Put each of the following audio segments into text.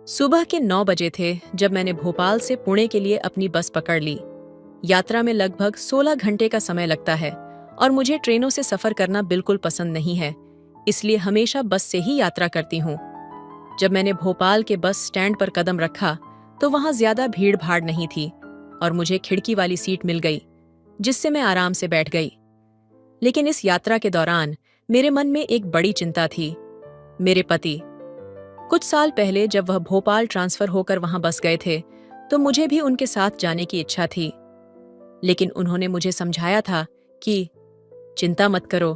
सुबह के 9 बजे थे जब मैंने भोपाल से पुणे के लिए अपनी बस पकड़ ली। यात्रा में लगभग 16 घंटे का समय लगता है और मुझे ट्रेनों से सफर करना बिल्कुल पसंद नहीं है, इसलिए हमेशा बस से ही यात्रा करती हूँ। जब मैंने भोपाल के बस स्टैंड पर कदम रखा तो वहां ज्यादा भीड़ भाड़ नहीं थी और मुझे खिड़की वाली सीट मिल गई, जिससे मैं आराम से बैठ गई। लेकिन इस यात्रा के दौरान मेरे मन में एक बड़ी चिंता थी, मेरे पति। कुछ साल पहले जब वह भोपाल ट्रांसफर होकर वहां बस गए थे तो मुझे भी उनके साथ जाने की इच्छा थी, लेकिन उन्होंने मुझे समझाया था कि चिंता मत करो,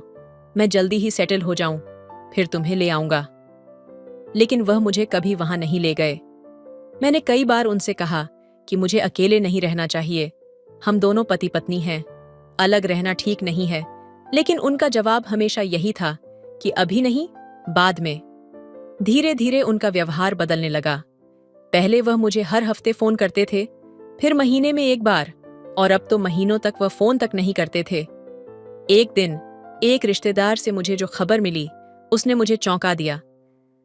मैं जल्दी ही सेटल हो जाऊं, फिर तुम्हें ले आऊंगा। लेकिन वह मुझे कभी वहां नहीं ले गए। मैंने कई बार उनसे कहा कि मुझे अकेले नहीं रहना चाहिए, हम दोनों पति पत्नी हैं, अलग रहना ठीक नहीं है। लेकिन उनका जवाब हमेशा यही था कि अभी नहीं, बाद में। धीरे धीरे उनका व्यवहार बदलने लगा। पहले वह मुझे हर हफ्ते फोन करते थे, फिर महीने में एक बार, और अब तो महीनों तक वह फोन तक नहीं करते थे। एक दिन एक रिश्तेदार से मुझे जो खबर मिली उसने मुझे चौंका दिया।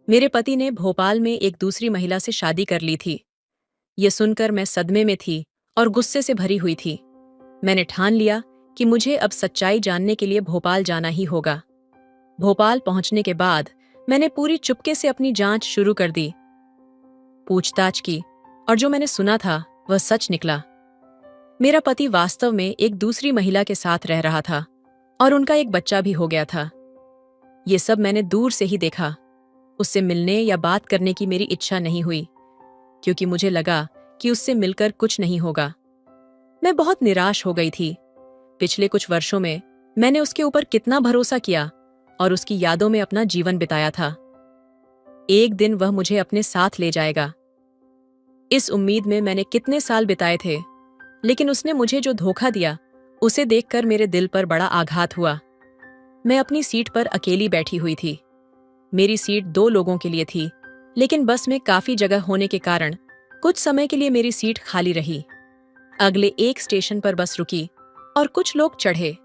मेरे पति ने भोपाल में एक दूसरी महिला से शादी कर ली थी। ये सुनकर मैं सदमे में थी और गुस्से से भरी हुई थी। मैंने ठान लिया कि मुझे अब सच्चाई जानने के लिए भोपाल जाना ही होगा। भोपाल पहुंचने के बाद मैंने पूरी चुपके से अपनी जांच शुरू कर दी, पूछताछ की, और जो मैंने सुना था वह सच निकला। मेरा पति वास्तव में एक दूसरी महिला के साथ रह रहा था और उनका एक बच्चा भी हो गया था। ये सब मैंने दूर से ही देखा। उससे मिलने या बात करने की मेरी इच्छा नहीं हुई, क्योंकि मुझे लगा कि उससे मिलकर कुछ नहीं होगा। मैं बहुत निराश हो गई थी। पिछले कुछ वर्षों में मैंने उसके ऊपर कितना भरोसा किया और उसकी यादों में अपना जीवन बिताया था। एक दिन वह मुझे अपने साथ ले जाएगा, इस उम्मीद में मैंने कितने साल बिताए थे। लेकिन उसने मुझे जो धोखा दिया उसे देखकर मेरे दिल पर बड़ा आघात हुआ। मैं अपनी सीट पर अकेली बैठी हुई थी। मेरी सीट 2 लोगों के लिए थी, लेकिन बस में काफी जगह होने के कारण कुछ समय के लिए मेरी सीट खाली रही। अगले एक स्टेशन पर बस रुकी और कुछ लोग चढ़े।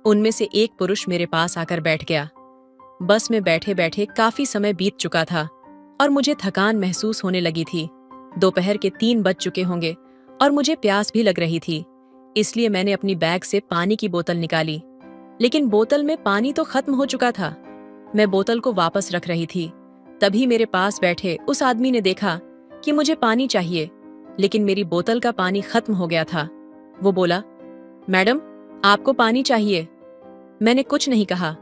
उनमें से एक पुरुष मेरे पास आकर बैठ गया। बस में बैठे बैठे काफी समय बीत चुका था और मुझे थकान महसूस होने लगी थी। दोपहर के 3 बज चुके होंगे और मुझे प्यास भी लग रही थी, इसलिए मैंने अपनी बैग से पानी की बोतल निकाली। लेकिन बोतल में पानी तो खत्म हो चुका था। मैं बोतल को वापस रख रही थी, तभी मेरे पास बैठे उस आदमी ने देखा कि मुझे पानी चाहिए, लेकिन मेरी बोतल का पानी खत्म हो गया था। वो बोला, मैडम, आपको पानी चाहिए? मैंने कुछ नहीं कहा,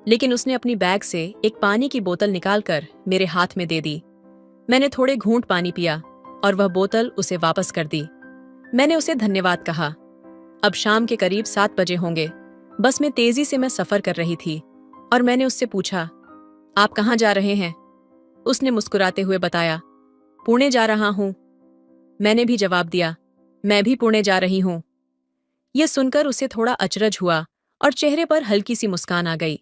लेकिन उसने अपनी बैग से एक पानी की बोतल निकालकर मेरे हाथ में दे दी। मैंने थोड़े घूंट पानी पिया और वह बोतल उसे वापस कर दी। मैंने उसे धन्यवाद कहा। अब शाम के करीब 7 बजे होंगे। बस में तेजी से मैं सफर कर रही थी और मैंने उससे पूछा, आप कहाँ जा रहे हैं? उसने मुस्कुराते हुए बताया, पुणे जा रहा हूं। मैंने भी जवाब दिया, मैं भी पुणे जा रही हूं। यह सुनकर उसे थोड़ा अचरज हुआ और चेहरे पर हल्की सी मुस्कान आ गई।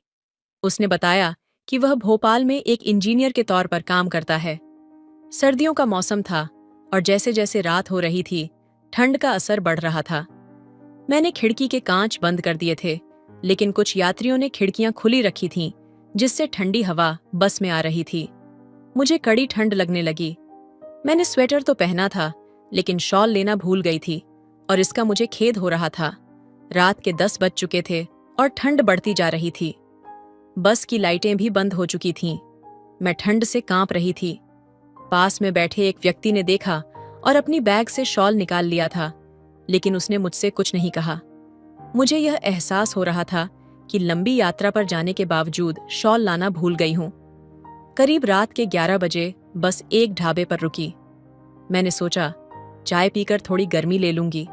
उसने बताया कि वह भोपाल में एक इंजीनियर के तौर पर काम करता है। सर्दियों का मौसम था और जैसे जैसे रात हो रही थी, ठंड का असर बढ़ रहा था। मैंने खिड़की के कांच बंद कर दिए थे, लेकिन कुछ यात्रियों ने खिड़कियां खुली रखी थीं, जिससे ठंडी हवा बस में आ रही थी। मुझे कड़ी ठंड लगने लगी। मैंने स्वेटर तो पहना था, लेकिन शॉल लेना भूल गई थी और इसका मुझे खेद हो रहा था। रात के 10 बज चुके थे और ठंड बढ़ती जा रही थी। बस की लाइटें भी बंद हो चुकी थीं। मैं ठंड से कांप रही थी। पास में बैठे एक व्यक्ति ने देखा और अपनी बैग से शॉल निकाल लिया था, लेकिन उसने मुझसे कुछ नहीं कहा। मुझे यह एहसास हो रहा था कि लंबी यात्रा पर जाने के बावजूद शॉल लाना भूल गई हूं। करीब रात के 11 बजे बस एक ढाबे पर रुकी। मैंने सोचा, चाय पीकर थोड़ी गर्मी ले लूंगी।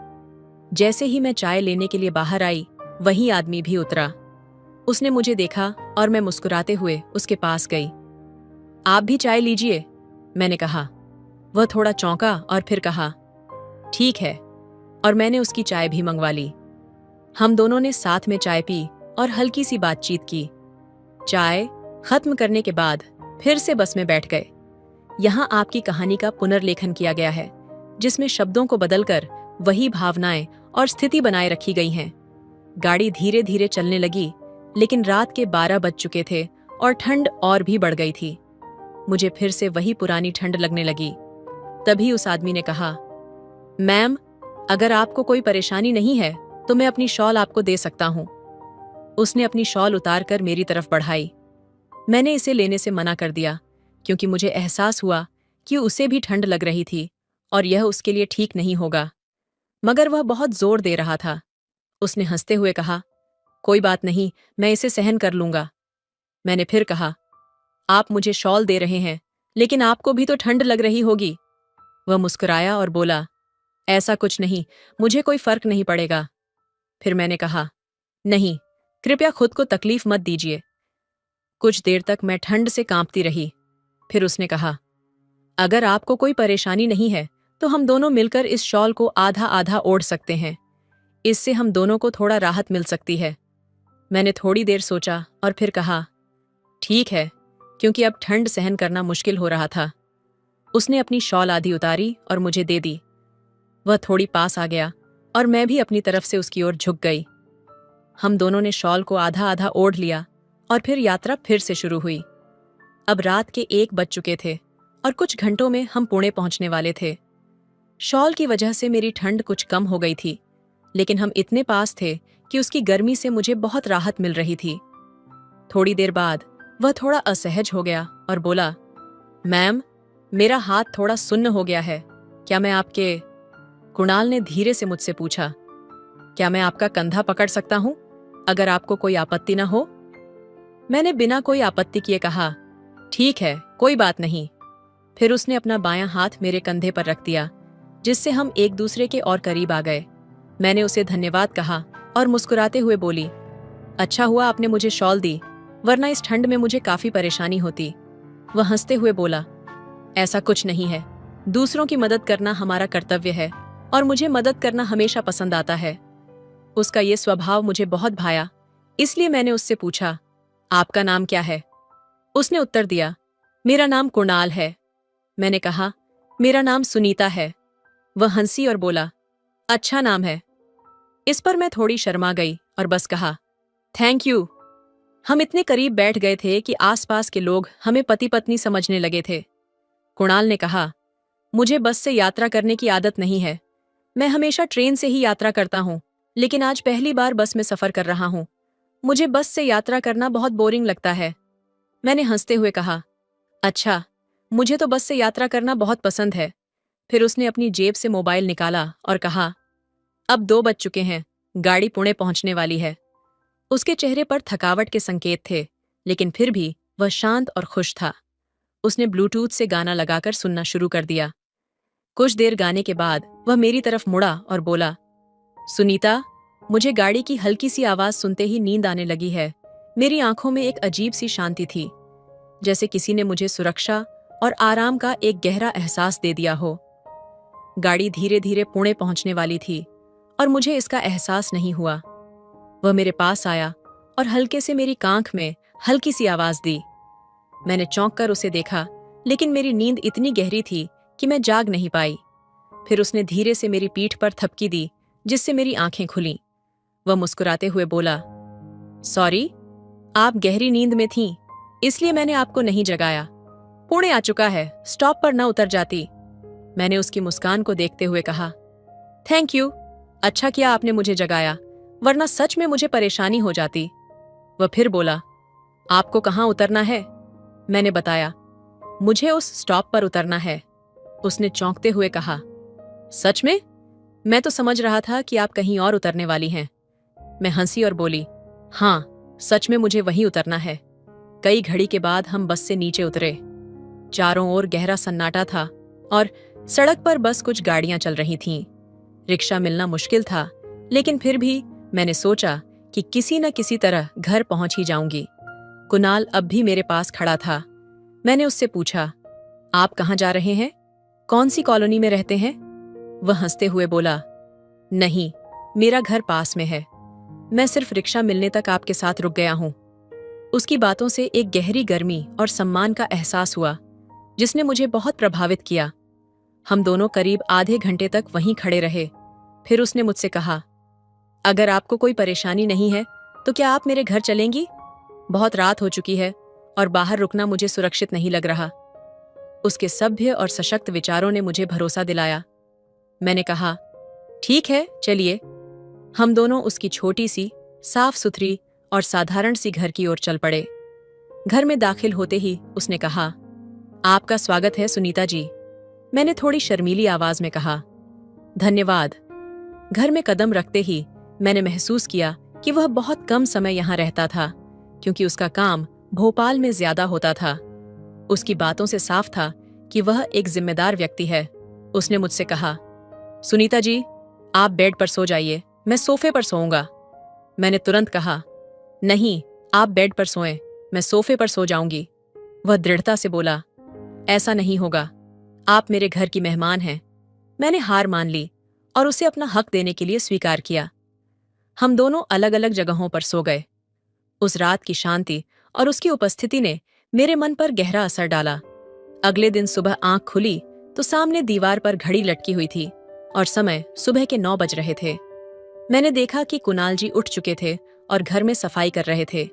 जैसे ही मैं चाय लेने के लिए बाहर आई, वही आदमी भी उतरा। उसने मुझे देखा और मैं मुस्कुराते हुए उसके पास गई। आप भी चाय लीजिए, मैंने कहा। वह थोड़ा चौंका और फिर कहा, ठीक है, और मैंने उसकी चाय भी मंगवा ली। हम दोनों ने साथ में चाय पी और हल्की सी बातचीत की। चाय खत्म करने के बाद फिर से बस में बैठ गए। यहाँ आपकी कहानी का पुनर्लेखन किया गया है, जिसमें शब्दों को बदलकर वही भावनाएं और स्थिति बनाए रखी गई हैं। गाड़ी धीरे धीरे चलने लगी, लेकिन रात के 12 बज चुके थे और ठंड और भी बढ़ गई थी। मुझे फिर से वही पुरानी ठंड लगने लगी। तभी उस आदमी ने कहा, मैम, अगर आपको कोई परेशानी नहीं है तो मैं अपनी शॉल आपको दे सकता हूं। उसने अपनी शॉल उतारकर मेरी तरफ बढ़ाई। मैंने इसे लेने से मना कर दिया क्योंकि मुझे एहसास हुआ कि उसे भी ठंड लग रही थी और यह उसके लिए ठीक नहीं होगा। मगर वह बहुत जोर दे रहा था। उसने हंसते हुए कहा, कोई बात नहीं, मैं इसे सहन कर लूंगा। मैंने फिर कहा, आप मुझे शॉल दे रहे हैं, लेकिन आपको भी तो ठंड लग रही होगी। वह मुस्कुराया और बोला, ऐसा कुछ नहीं, मुझे कोई फर्क नहीं पड़ेगा। फिर मैंने कहा, नहीं, कृपया खुद को तकलीफ मत दीजिए। कुछ देर तक मैं ठंड से कांपती रही। फिर उसने कहा, अगर आपको कोई परेशानी नहीं है तो हम दोनों मिलकर इस शॉल को आधा आधा ओढ़ सकते हैं। इससे हम दोनों को थोड़ा राहत मिल सकती है। मैंने थोड़ी देर सोचा और फिर कहा, ठीक है, क्योंकि अब ठंड सहन करना मुश्किल हो रहा था। उसने अपनी शॉल आधी उतारी और मुझे दे दी। वह थोड़ी पास आ गया और मैं भी अपनी तरफ से उसकी ओर झुक गई। हम दोनों ने शॉल को आधा आधा ओढ़ लिया और फिर यात्रा फिर से शुरू हुई। अब रात के 1 बज चुके थे और कुछ घंटों में हम पुणे पहुंचने वाले थे। शॉल की वजह से मेरी ठंड कुछ कम हो गई थी, लेकिन हम इतने पास थे कि उसकी गर्मी से मुझे बहुत राहत मिल रही थी। थोड़ी देर बाद वह थोड़ा असहज हो गया और बोला, मैम, मेरा हाथ थोड़ा सुन्न हो गया है, क्या मैं आपके... कुणाल ने धीरे से मुझसे पूछा, क्या मैं आपका कंधा पकड़ सकता हूं, अगर आपको कोई आपत्ति ना हो? मैंने बिना कोई आपत्ति किए कहा, ठीक है, कोई बात नहीं। फिर उसने अपना बायां हाथ मेरे कंधे पर रख दिया, जिससे हम एक दूसरे के और करीब आ गए। मैंने उसे धन्यवाद कहा और मुस्कुराते हुए बोली, अच्छा हुआ आपने मुझे शॉल दी, वरना इस ठंड में मुझे काफी परेशानी होती। वह हंसते हुए बोला, ऐसा कुछ नहीं है, दूसरों की मदद करना हमारा कर्तव्य है और मुझे मदद करना हमेशा पसंद आता है। उसका ये स्वभाव मुझे बहुत भाया, इसलिए मैंने उससे पूछा, आपका नाम क्या है? उसने उत्तर दिया, मेरा नाम कुणाल है। मैंने कहा, मेरा नाम सुनीता है। वह हंसी और बोला, अच्छा नाम है। इस पर मैं थोड़ी शर्मा गई और बस कहा, थैंक यू। हम इतने करीब बैठ गए थे कि आसपास के लोग हमें पति पत्नी समझने लगे थे। कुणाल ने कहा, मुझे बस से यात्रा करने की आदत नहीं है। मैं हमेशा ट्रेन से ही यात्रा करता हूँ, लेकिन आज पहली बार बस में सफर कर रहा हूँ। मुझे बस से यात्रा करना बहुत बोरिंग लगता है। मैंने हंसते हुए कहा, अच्छा, मुझे तो बस से यात्रा करना बहुत पसंद है। फिर उसने अपनी जेब से मोबाइल निकाला और कहा, अब 2 बज चुके हैं, गाड़ी पुणे पहुंचने वाली है। उसके चेहरे पर थकावट के संकेत थे, लेकिन फिर भी वह शांत और खुश था। उसने ब्लूटूथ से गाना लगाकर सुनना शुरू कर दिया। कुछ देर गाने के बाद वह मेरी तरफ मुड़ा और बोला, सुनीता, मुझे गाड़ी की हल्की सी आवाज सुनते ही नींद आने लगी है। मेरी आंखों में एक अजीब सी शांति थी, जैसे किसी ने मुझे सुरक्षा और आराम का एक गहरा एहसास दे दिया हो। गाड़ी धीरे धीरे पुणे पहुंचने वाली थी और मुझे इसका एहसास नहीं हुआ। वह मेरे पास आया और हल्के से मेरी कांख में हल्की सी आवाज दी। मैंने चौंक कर उसे देखा, लेकिन मेरी नींद इतनी गहरी थी कि मैं जाग नहीं पाई। फिर उसने धीरे से मेरी पीठ पर थपकी दी, जिससे मेरी आंखें खुलीं। वह मुस्कुराते हुए बोला, सॉरी, आप गहरी नींद में थीं, इसलिए मैंने आपको नहीं जगाया। पुणे आ चुका है, स्टॉप पर न उतर जाती। मैंने उसकी मुस्कान को देखते हुए कहा, थैंक यू, अच्छा किया आपने मुझे जगाया, वरना सच में मुझे परेशानी हो जाती। वह फिर बोला, आपको कहाँ उतरना है? मैंने बताया, मुझे उस स्टॉप पर उतरना है। उसने चौंकते हुए कहा, सच में? मैं तो समझ रहा था कि आप कहीं और उतरने वाली हैं। मैं हंसी और बोली, हाँ, सच में मुझे वहीं उतरना है। कई घड़ी के बाद हम बस से नीचे उतरे। चारों ओर गहरा सन्नाटा था और सड़क पर बस कुछ गाड़ियां चल रही थीं। रिक्शा मिलना मुश्किल था, लेकिन फिर भी मैंने सोचा कि किसी न किसी तरह घर पहुंच ही जाऊंगी। कुणाल अब भी मेरे पास खड़ा था। मैंने उससे पूछा, आप कहाँ जा रहे हैं? कौन सी कॉलोनी में रहते हैं? वह हंसते हुए बोला, नहीं, मेरा घर पास में है। मैं सिर्फ रिक्शा मिलने तक आपके साथ रुक गया हूं। उसकी बातों से एक गहरी गर्मी और सम्मान का एहसास हुआ, जिसने मुझे बहुत प्रभावित किया। हम दोनों करीब आधे घंटे तक वहीं खड़े रहे। फिर उसने मुझसे कहा, अगर आपको कोई परेशानी नहीं है तो क्या आप मेरे घर चलेंगी? बहुत रात हो चुकी है और बाहर रुकना मुझे सुरक्षित नहीं लग रहा। उसके सभ्य और सशक्त विचारों ने मुझे भरोसा दिलाया। मैंने कहा, ठीक है, चलिए। हम दोनों उसकी छोटी सी, साफ सुथरी और साधारण सी घर की ओर चल पड़े। घर में दाखिल होते ही उसने कहा, आपका स्वागत है सुनीता जी। मैंने थोड़ी शर्मीली आवाज में कहा, धन्यवाद। घर में कदम रखते ही मैंने महसूस किया कि वह बहुत कम समय यहाँ रहता था, क्योंकि उसका काम भोपाल में ज्यादा होता था। उसकी बातों से साफ था कि वह एक जिम्मेदार व्यक्ति है। उसने मुझसे कहा, सुनीता जी, आप बेड पर सो जाइए, मैं सोफे पर सोऊंगा। मैंने तुरंत कहा, नहीं, आप बेड पर सोएं, मैं सोफे पर सो जाऊंगी। वह दृढ़ता से बोला, ऐसा नहीं होगा, आप मेरे घर की मेहमान हैं। मैंने हार मान ली और उसे अपना हक देने के लिए स्वीकार किया। हम दोनों अलग अलग जगहों पर सो गए। उस रात की शांति और उसकी उपस्थिति ने मेरे मन पर गहरा असर डाला। अगले दिन सुबह आंख खुली तो सामने दीवार पर घड़ी लटकी हुई थी और समय सुबह के 9 बज रहे थे। मैंने देखा कि कुणाल जी उठ चुके थे और घर में सफाई कर रहे थे।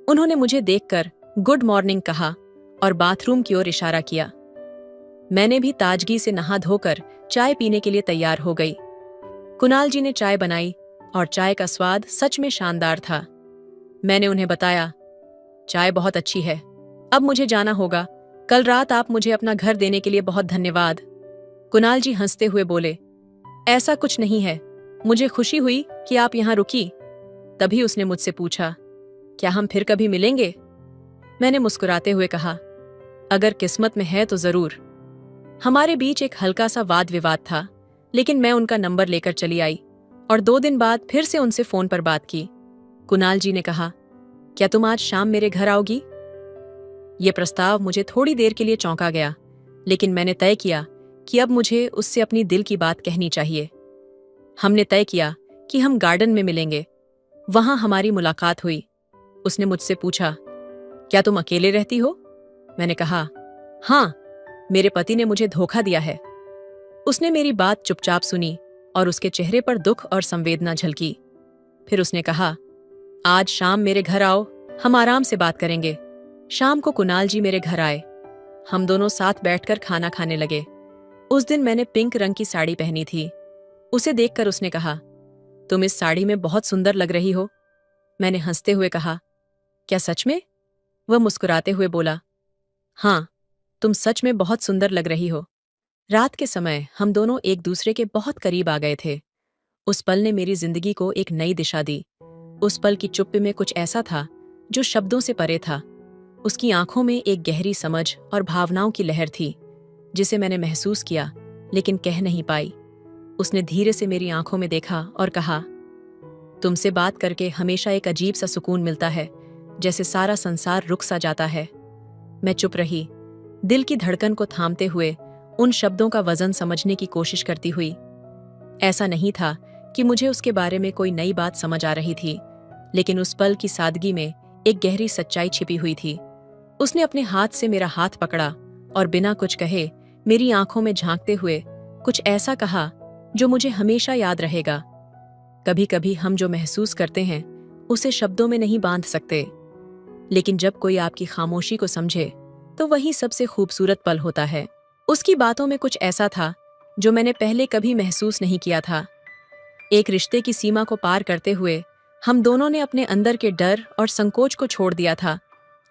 उन्होंने मुझे देखकर गुड मॉर्निंग कहा और बाथरूम की ओर इशारा किया। मैंने भी ताजगी से नहा धोकर चाय पीने के लिए तैयार हो गई। कुणाल जी ने चाय बनाई और चाय का स्वाद सच में शानदार था। मैंने उन्हें बताया, चाय बहुत अच्छी है, अब मुझे जाना होगा। कल रात आप मुझे अपना घर देने के लिए बहुत धन्यवाद। कुणाल जी हंसते हुए बोले, ऐसा कुछ नहीं है, मुझे खुशी हुई कि आप यहाँ रुकी। तभी उसने मुझसे पूछा, क्या हम फिर कभी मिलेंगे? मैंने मुस्कुराते हुए कहा, अगर किस्मत में है तो जरूर। हमारे बीच एक हल्का सा वाद विवाद था, लेकिन मैं उनका नंबर लेकर चली आई और 2 दिन बाद फिर से उनसे फोन पर बात की। कुणाल जी ने कहा, क्या तुम आज शाम मेरे घर आओगी? यह प्रस्ताव मुझे थोड़ी देर के लिए चौंका गया, लेकिन मैंने तय किया कि अब मुझे उससे अपनी दिल की बात कहनी चाहिए। हमने तय किया कि हम गार्डन में मिलेंगे। वहां हमारी मुलाकात हुई। उसने मुझसे पूछा, क्या तुम अकेले रहती हो? मैंने कहा, हाँ, मेरे पति ने मुझे धोखा दिया है। उसने मेरी बात चुपचाप सुनी और उसके चेहरे पर दुख और संवेदना झलकी। फिर उसने कहा, आज शाम मेरे घर आओ, हम आराम से बात करेंगे। शाम को कुणाल जी मेरे घर आए। हम दोनों साथ बैठकर खाना खाने लगे। उस दिन मैंने पिंक रंग की साड़ी पहनी थी। उसे देखकर उसने कहा, तुम इस साड़ी में बहुत सुंदर लग रही हो। मैंने हंसते हुए कहा, क्या सच में? वह मुस्कुराते हुए बोला, हाँ, तुम सच में बहुत सुंदर लग रही हो। रात के समय हम दोनों एक दूसरे के बहुत करीब आ गए थे। उस पल ने मेरी जिंदगी को एक नई दिशा दी। उस पल की चुप्पी में कुछ ऐसा था जो शब्दों से परे था। उसकी आंखों में एक गहरी समझ और भावनाओं की लहर थी, जिसे मैंने महसूस किया लेकिन कह नहीं पाई। उसने धीरे से मेरी आंखों में देखा और कहा, तुमसे बात करके हमेशा एक अजीब सा सुकून मिलता है, जैसे सारा संसार रुक सा जाता है। मैं चुप रही, दिल की धड़कन को थामते हुए उन शब्दों का वजन समझने की कोशिश करती हुई। ऐसा नहीं था कि मुझे उसके बारे में कोई नई बात समझ आ रही थी, लेकिन उस पल की सादगी में एक गहरी सच्चाई छिपी हुई थी। उसने अपने हाथ से मेरा हाथ पकड़ा और बिना कुछ कहे मेरी आंखों में झांकते हुए कुछ ऐसा कहा जो मुझे हमेशा याद रहेगा। कभी कभी हम जो महसूस करते हैं उसे शब्दों में नहीं बांध सकते, लेकिन जब कोई आपकी खामोशी को समझे तो वही सबसे खूबसूरत पल होता है। उसकी बातों में कुछ ऐसा था जो मैंने पहले कभी महसूस नहीं किया था। एक रिश्ते की सीमा को पार करते हुए हम दोनों ने अपने अंदर के डर और संकोच को छोड़ दिया था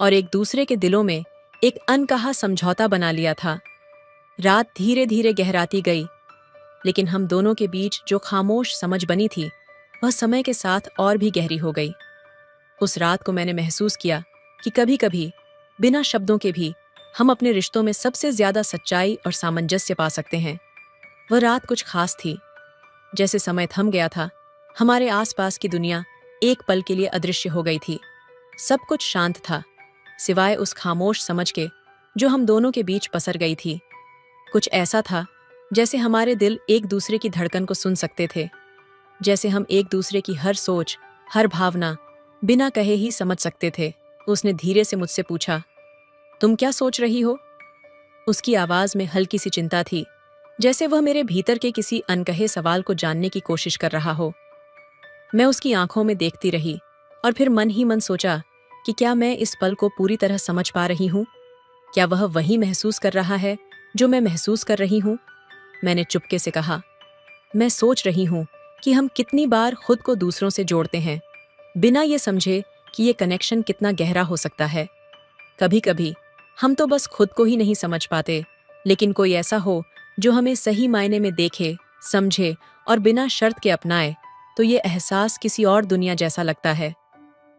और एक दूसरे के दिलों में एक अनकहा समझौता बना लिया था। रात धीरे धीरे गहराती गई, लेकिन हम दोनों के बीच जो खामोश समझ बनी थी वह समय के साथ और भी गहरी हो गई। उस रात को मैंने महसूस किया कि कभी कभी बिना शब्दों के भी हम अपने रिश्तों में सबसे ज्यादा सच्चाई और सामंजस्य पा सकते हैं। वह रात कुछ खास थी। जैसे समय थम गया था, हमारे आसपास की दुनिया एक पल के लिए अदृश्य हो गई थी। सब कुछ शांत था, सिवाय उस खामोश समझ के जो हम दोनों के बीच पसर गई थी। कुछ ऐसा था जैसे हमारे दिल एक दूसरे की धड़कन को सुन सकते थे, जैसे हम एक दूसरे की हर सोच, हर भावना बिना कहे ही समझ सकते थे। उसने धीरे से मुझसे पूछा, तुम क्या सोच रही हो? उसकी आवाज में हल्की सी चिंता थी, जैसे वह मेरे भीतर के किसी अनकहे सवाल को जानने की कोशिश कर रहा हो। मैं उसकी आंखों में देखती रही और फिर मन ही मन सोचा कि क्या मैं इस पल को पूरी तरह समझ पा रही हूँ? क्या वह वही महसूस कर रहा है जो मैं महसूस कर रही हूँ? मैंने चुपके से कहा, मैं सोच रही हूँ कि हम कितनी बार खुद को दूसरों से जोड़ते हैं, बिना ये समझे कि ये कनेक्शन कितना गहरा हो सकता है। कभी कभी हम तो बस खुद को ही नहीं समझ पाते, लेकिन कोई ऐसा हो जो हमें सही मायने में देखे, समझे और बिना शर्त के अपनाए, तो ये एहसास किसी और दुनिया जैसा लगता है।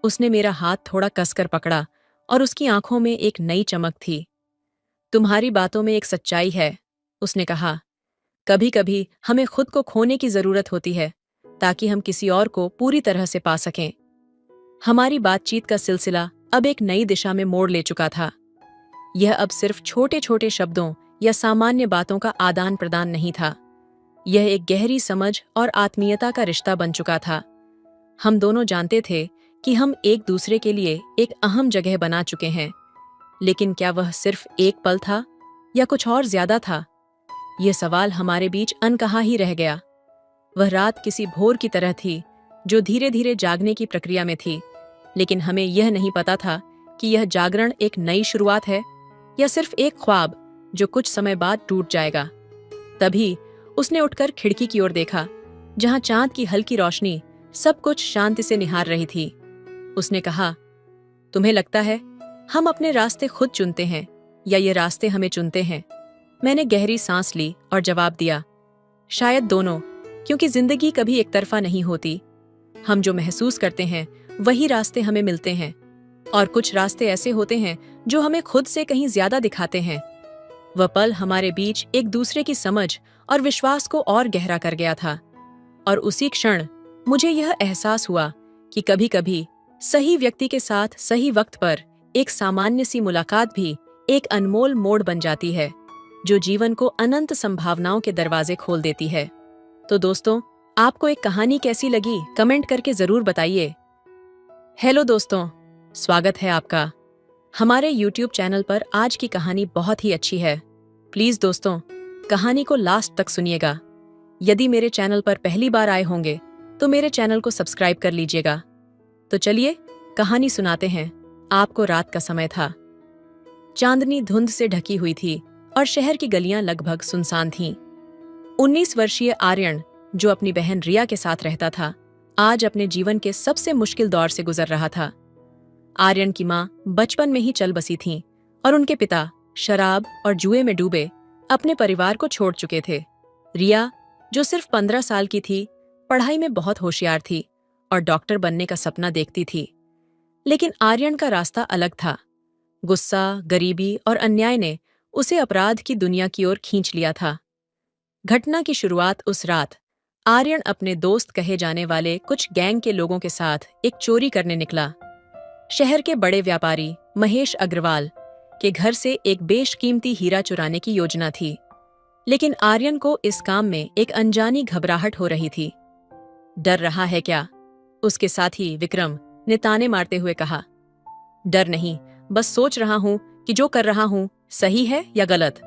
उसने मेरा हाथ थोड़ा कसकर पकड़ा और उसकी आंखों में एक नई चमक थी। तुम्हारी बातों में एक सच्चाई है, उसने कहा। कभी कभी हमें खुद को खोने की जरूरत होती है ताकि हम किसी और को पूरी तरह से पा सकें। हमारी बातचीत का सिलसिला अब एक नई दिशा में मोड़ ले चुका था। यह अब सिर्फ छोटे छोटे शब्दों या सामान्य बातों का आदान प्रदान नहीं था। यह एक गहरी समझ और आत्मीयता का रिश्ता बन चुका था। हम दोनों जानते थे कि हम एक दूसरे के लिए एक अहम जगह बना चुके हैं, लेकिन क्या वह सिर्फ एक पल था या कुछ और ज्यादा था? यह सवाल हमारे बीच अनकहा ही रह गया। वह रात किसी भोर की तरह थी जो धीरे धीरे जागने की प्रक्रिया में थी, लेकिन हमें यह नहीं पता था कि यह जागरण एक नई शुरुआत है या सिर्फ एक ख्वाब जो कुछ समय बाद टूट जाएगा। तभी उसने उठकर खिड़की की ओर देखा, जहां चांद की हल्की रोशनी सब कुछ शांति से निहार रही थी। उसने कहा, तुम्हें लगता है हम अपने रास्ते खुद चुनते हैं या ये रास्ते हमें चुनते हैं? मैंने गहरी सांस ली और जवाब दिया, शायद दोनों, क्योंकि जिंदगी कभी एक तरफा नहीं होती। हम जो महसूस करते हैं वही रास्ते हमें मिलते हैं, और कुछ रास्ते ऐसे होते हैं जो हमें खुद से कहीं ज्यादा दिखाते हैं। वह पल हमारे बीच एक दूसरे की समझ और विश्वास को और गहरा कर गया था, और उसी क्षण मुझे यह एहसास हुआ कि कभी कभी सही व्यक्ति के साथ सही वक्त पर एक सामान्य सी मुलाकात भी एक अनमोल मोड़ बन जाती है, जो जीवन को अनंत संभावनाओं के दरवाजे खोल देती है। तो दोस्तों, आपको एक कहानी कैसी लगी कमेंट करके जरूर बताइए। हेलो दोस्तों, स्वागत है आपका हमारे YouTube चैनल पर। आज की कहानी बहुत ही अच्छी है। प्लीज दोस्तों, कहानी को लास्ट तक सुनिएगा। यदि मेरे चैनल पर पहली बार आए होंगे तो मेरे चैनल को सब्सक्राइब कर लीजिएगा। तो चलिए कहानी सुनाते हैं। आपको रात का समय था। चांदनी धुंध से ढकी हुई थी और शहर की गलियां लगभग सुनसान थीं। 19 वर्षीय आर्यन, जो अपनी बहन रिया के साथ रहता था, आज अपने जीवन के सबसे मुश्किल दौर से गुजर रहा था। आर्यन की मां बचपन में ही चल बसी थीं और उनके पिता शराब और जुए में डूबे अपने परिवार को छोड़ चुके थे। रिया, जो सिर्फ 15 साल की थी, पढ़ाई में बहुत होशियार थी और डॉक्टर बनने का सपना देखती थी। लेकिन आर्यन का रास्ता अलग था। गुस्सा, गरीबी और अन्याय ने उसे अपराध की दुनिया की ओर खींच लिया था। घटना की शुरुआत उस रात आर्यन अपने दोस्त कहे जाने वाले कुछ गैंग के लोगों के साथ एक चोरी करने निकला। शहर के बड़े व्यापारी महेश अग्रवाल के घर से एक बेशकीमती हीरा चुराने की योजना थी, लेकिन आर्यन को इस काम में एक अनजानी घबराहट हो रही थी। डर रहा है क्या? उसके साथी विक्रम ने ताने मारते हुए कहा। डर नहीं, बस सोच रहा हूं कि जो कर रहा हूं सही है या गलत,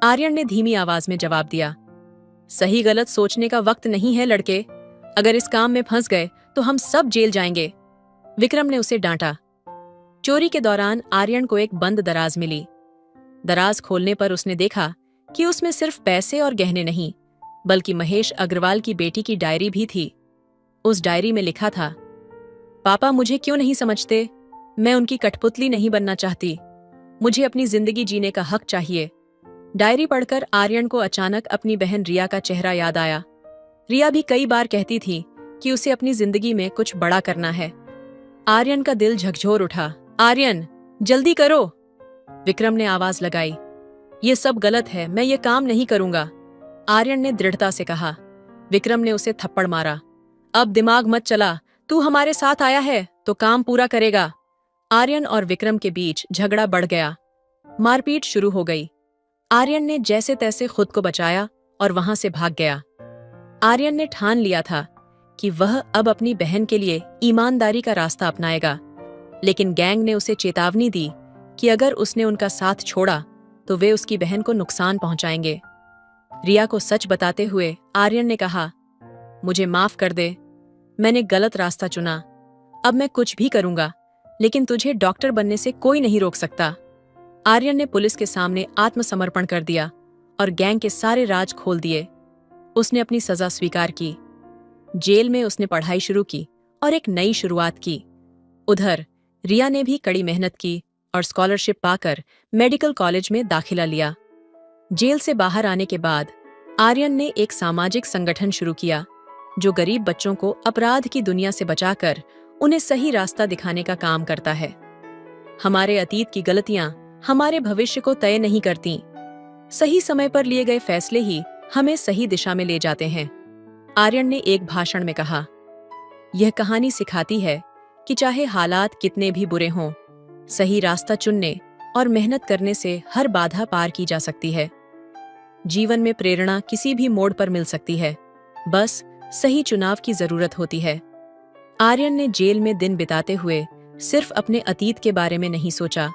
आर्यन ने धीमी आवाज में जवाब दिया। सही गलत सोचने का वक्त नहीं है लड़के। अगर इस काम में फंस गए तो हम सब जेल जाएंगे, विक्रम ने उसे डांटा। चोरी के दौरान आर्यन को एक बंद दराज मिली। दराज खोलने पर उसने देखा कि उसमें सिर्फ पैसे और गहने नहीं, बल्कि महेश अग्रवाल की बेटी की डायरी भी थी। उस डायरी में लिखा था, पापा मुझे क्यों नहीं समझते? मैं उनकी कठपुतली नहीं बनना चाहती। मुझे अपनी जिंदगी जीने का हक चाहिए। डायरी पढ़कर आर्यन को अचानक अपनी बहन रिया का चेहरा याद आया। रिया भी कई बार कहती थी कि उसे अपनी जिंदगी में कुछ बड़ा करना है। आर्यन का दिल झकझोर उठा। आर्यन, जल्दी करो, विक्रम ने आवाज लगाई। ये सब गलत है, मैं ये काम नहीं करूंगा, आर्यन ने दृढ़ता से कहा। विक्रम ने उसे थप्पड़ मारा। अब दिमाग मत चला, तू हमारे साथ आया है तो काम पूरा करेगा। आर्यन और विक्रम के बीच झगड़ा बढ़ गया। मारपीट शुरू हो गई। आर्यन ने जैसे तैसे खुद को बचाया और वहां से भाग गया। आर्यन ने ठान लिया था कि वह अब अपनी बहन के लिए ईमानदारी का रास्ता अपनाएगा, लेकिन गैंग ने उसे चेतावनी दी कि अगर उसने उनका साथ छोड़ा तो वे उसकी बहन को नुकसान पहुंचाएंगे। रिया को सच बताते हुए आर्यन ने कहा, मुझे माफ कर दे, मैंने गलत रास्ता चुना। अब मैं कुछ भी करूंगा, लेकिन तुझे डॉक्टर बनने से कोई नहीं रोक सकता। आर्यन ने पुलिस के सामने आत्मसमर्पण कर दिया और गैंग के सारे राज खोल दिए। उसने अपनी सजा स्वीकार की। जेल में उसने पढ़ाई शुरू की और एक नई शुरुआत की। उधर रिया ने भी कड़ी मेहनत की और स्कॉलरशिप पाकर मेडिकल कॉलेज में दाखिला लिया। जेल से बाहर आने के बाद आर्यन ने एक सामाजिक संगठन शुरू किया जो गरीब बच्चों को अपराध की दुनिया से बचाकर उन्हें सही रास्ता दिखाने का काम करता है। हमारे अतीत की गलतियां हमारे भविष्य को तय नहीं करती। सही समय पर लिए गए फैसले ही हमें सही दिशा में ले जाते हैं, आर्यन ने एक भाषण में कहा। यह कहानी सिखाती है कि चाहे हालात कितने भी बुरे हों, सही रास्ता चुनने और मेहनत करने से हर बाधा पार की जा सकती है। जीवन में प्रेरणा किसी भी मोड़ पर मिल सकती है, बस सही चुनाव की जरूरत होती है। आर्यन ने जेल में दिन बिताते हुए सिर्फ अपने अतीत के बारे में नहीं सोचा,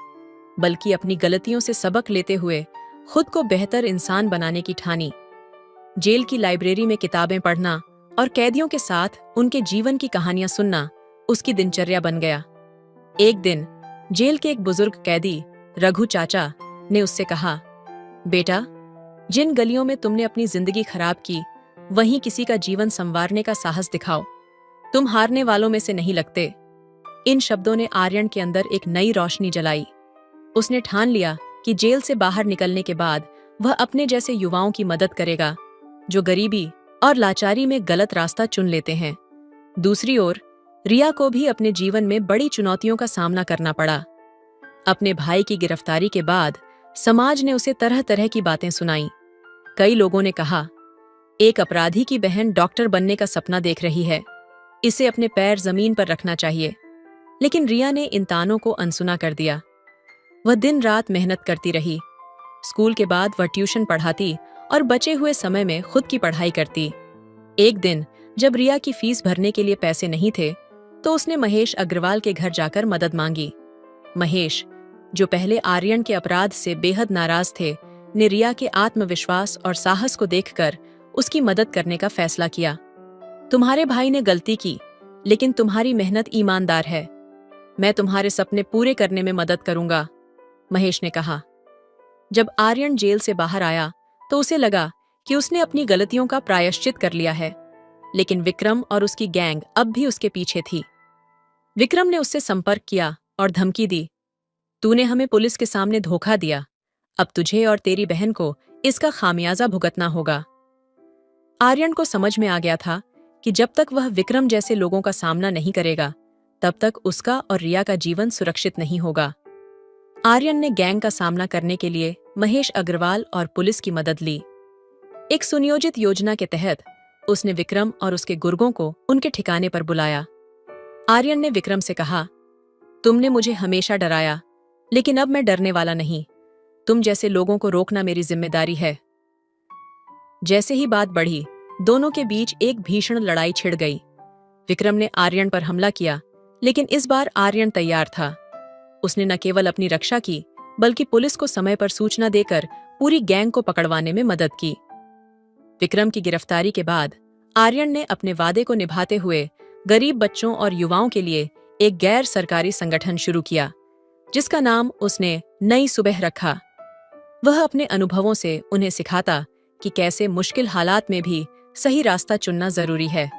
बल्कि अपनी गलतियों से सबक लेते हुए खुद को बेहतर इंसान बनाने की ठानी। जेल की लाइब्रेरी में किताबें पढ़ना और कैदियों के साथ उनके जीवन की कहानियां सुनना उसकी दिनचर्या बन गया। एक दिन जेल के एक बुजुर्ग कैदी रघु चाचा ने उससे कहा, बेटा, जिन गलियों में तुमने अपनी जिंदगी खराब की, वहीं किसी का जीवन संवारने का साहस दिखाओ। तुम हारने वालों में से नहीं लगते। इन शब्दों ने आर्यन के अंदर एक नई रोशनी जलाई। उसने ठान लिया कि जेल से बाहर निकलने के बाद वह अपने जैसे युवाओं की मदद करेगा जो गरीबी और लाचारी में गलत रास्ता चुन लेते हैं। दूसरी ओर रिया को भी अपने जीवन में बड़ी चुनौतियों का सामना करना पड़ा। अपने भाई की गिरफ्तारी के बाद समाज ने उसे तरह तरह की बातें सुनाई। कई लोगों ने कहा, एक अपराधी की बहन डॉक्टर बनने का सपना देख रही है, इसे अपने पैर जमीन पर रखना चाहिए। लेकिन रिया ने इन तानों को अनसुना कर दिया। वह दिन रात मेहनत करती रही। स्कूल के बाद वह ट्यूशन पढ़ाती और बचे हुए समय में खुद की पढ़ाई करती। एक दिन जब रिया की फीस भरने के लिए पैसे नहीं थे, तो उसने महेश अग्रवाल के घर जाकर मदद मांगी। महेश, जो पहले आर्यन के अपराध से बेहद नाराज थे, ने रिया के आत्मविश्वास और साहस को देखकर उसकी मदद करने का फैसला किया। तुम्हारे भाई ने गलती की, लेकिन तुम्हारी मेहनत ईमानदार है। मैं तुम्हारे सपने पूरे करने में मदद करूंगा, महेश ने कहा। जब आर्यन जेल से बाहर आया तो उसे लगा कि उसने अपनी गलतियों का प्रायश्चित कर लिया है, लेकिन विक्रम और उसकी गैंग अब भी उसके पीछे थी। विक्रम ने उससे संपर्क किया और धमकी दी, तूने हमें पुलिस के सामने धोखा दिया, अब तुझे और तेरी बहन को इसका खामियाजा भुगतना होगा। आर्यन को समझ में आ गया था कि जब तक वह विक्रम जैसे लोगों का सामना नहीं करेगा, तब तक उसका और रिया का जीवन सुरक्षित नहीं होगा। आर्यन ने गैंग का सामना करने के लिए महेश अग्रवाल और पुलिस की मदद ली। एक सुनियोजित योजना के तहत उसने विक्रम और उसके गुर्गों को उनके ठिकाने पर बुलाया। आर्यन ने विक्रम से कहा, तुमने मुझे हमेशा डराया, लेकिन अब मैं डरने वाला नहीं। तुम जैसे लोगों को रोकना मेरी जिम्मेदारी है। जैसे ही बात बढ़ी, दोनों के बीच एक भीषण लड़ाई छिड़ गई। विक्रम ने आर्यन पर हमला किया, लेकिन इस बार आर्यन तैयार था। उसने न केवल अपनी रक्षा की, बल्कि पुलिस को समय पर सूचना देकर पूरी गैंग को पकड़वाने में मदद की। विक्रम की गिरफ्तारी के बाद आर्यन ने अपने वादे को निभाते हुए गरीब बच्चों और युवाओं के लिए एक गैर सरकारी संगठन शुरू किया, जिसका नाम उसने नई सुबह रखा। वह अपने अनुभवों से उन्हें सिखाता कि कैसे मुश्किल हालात में भी सही रास्ता चुनना जरूरी है।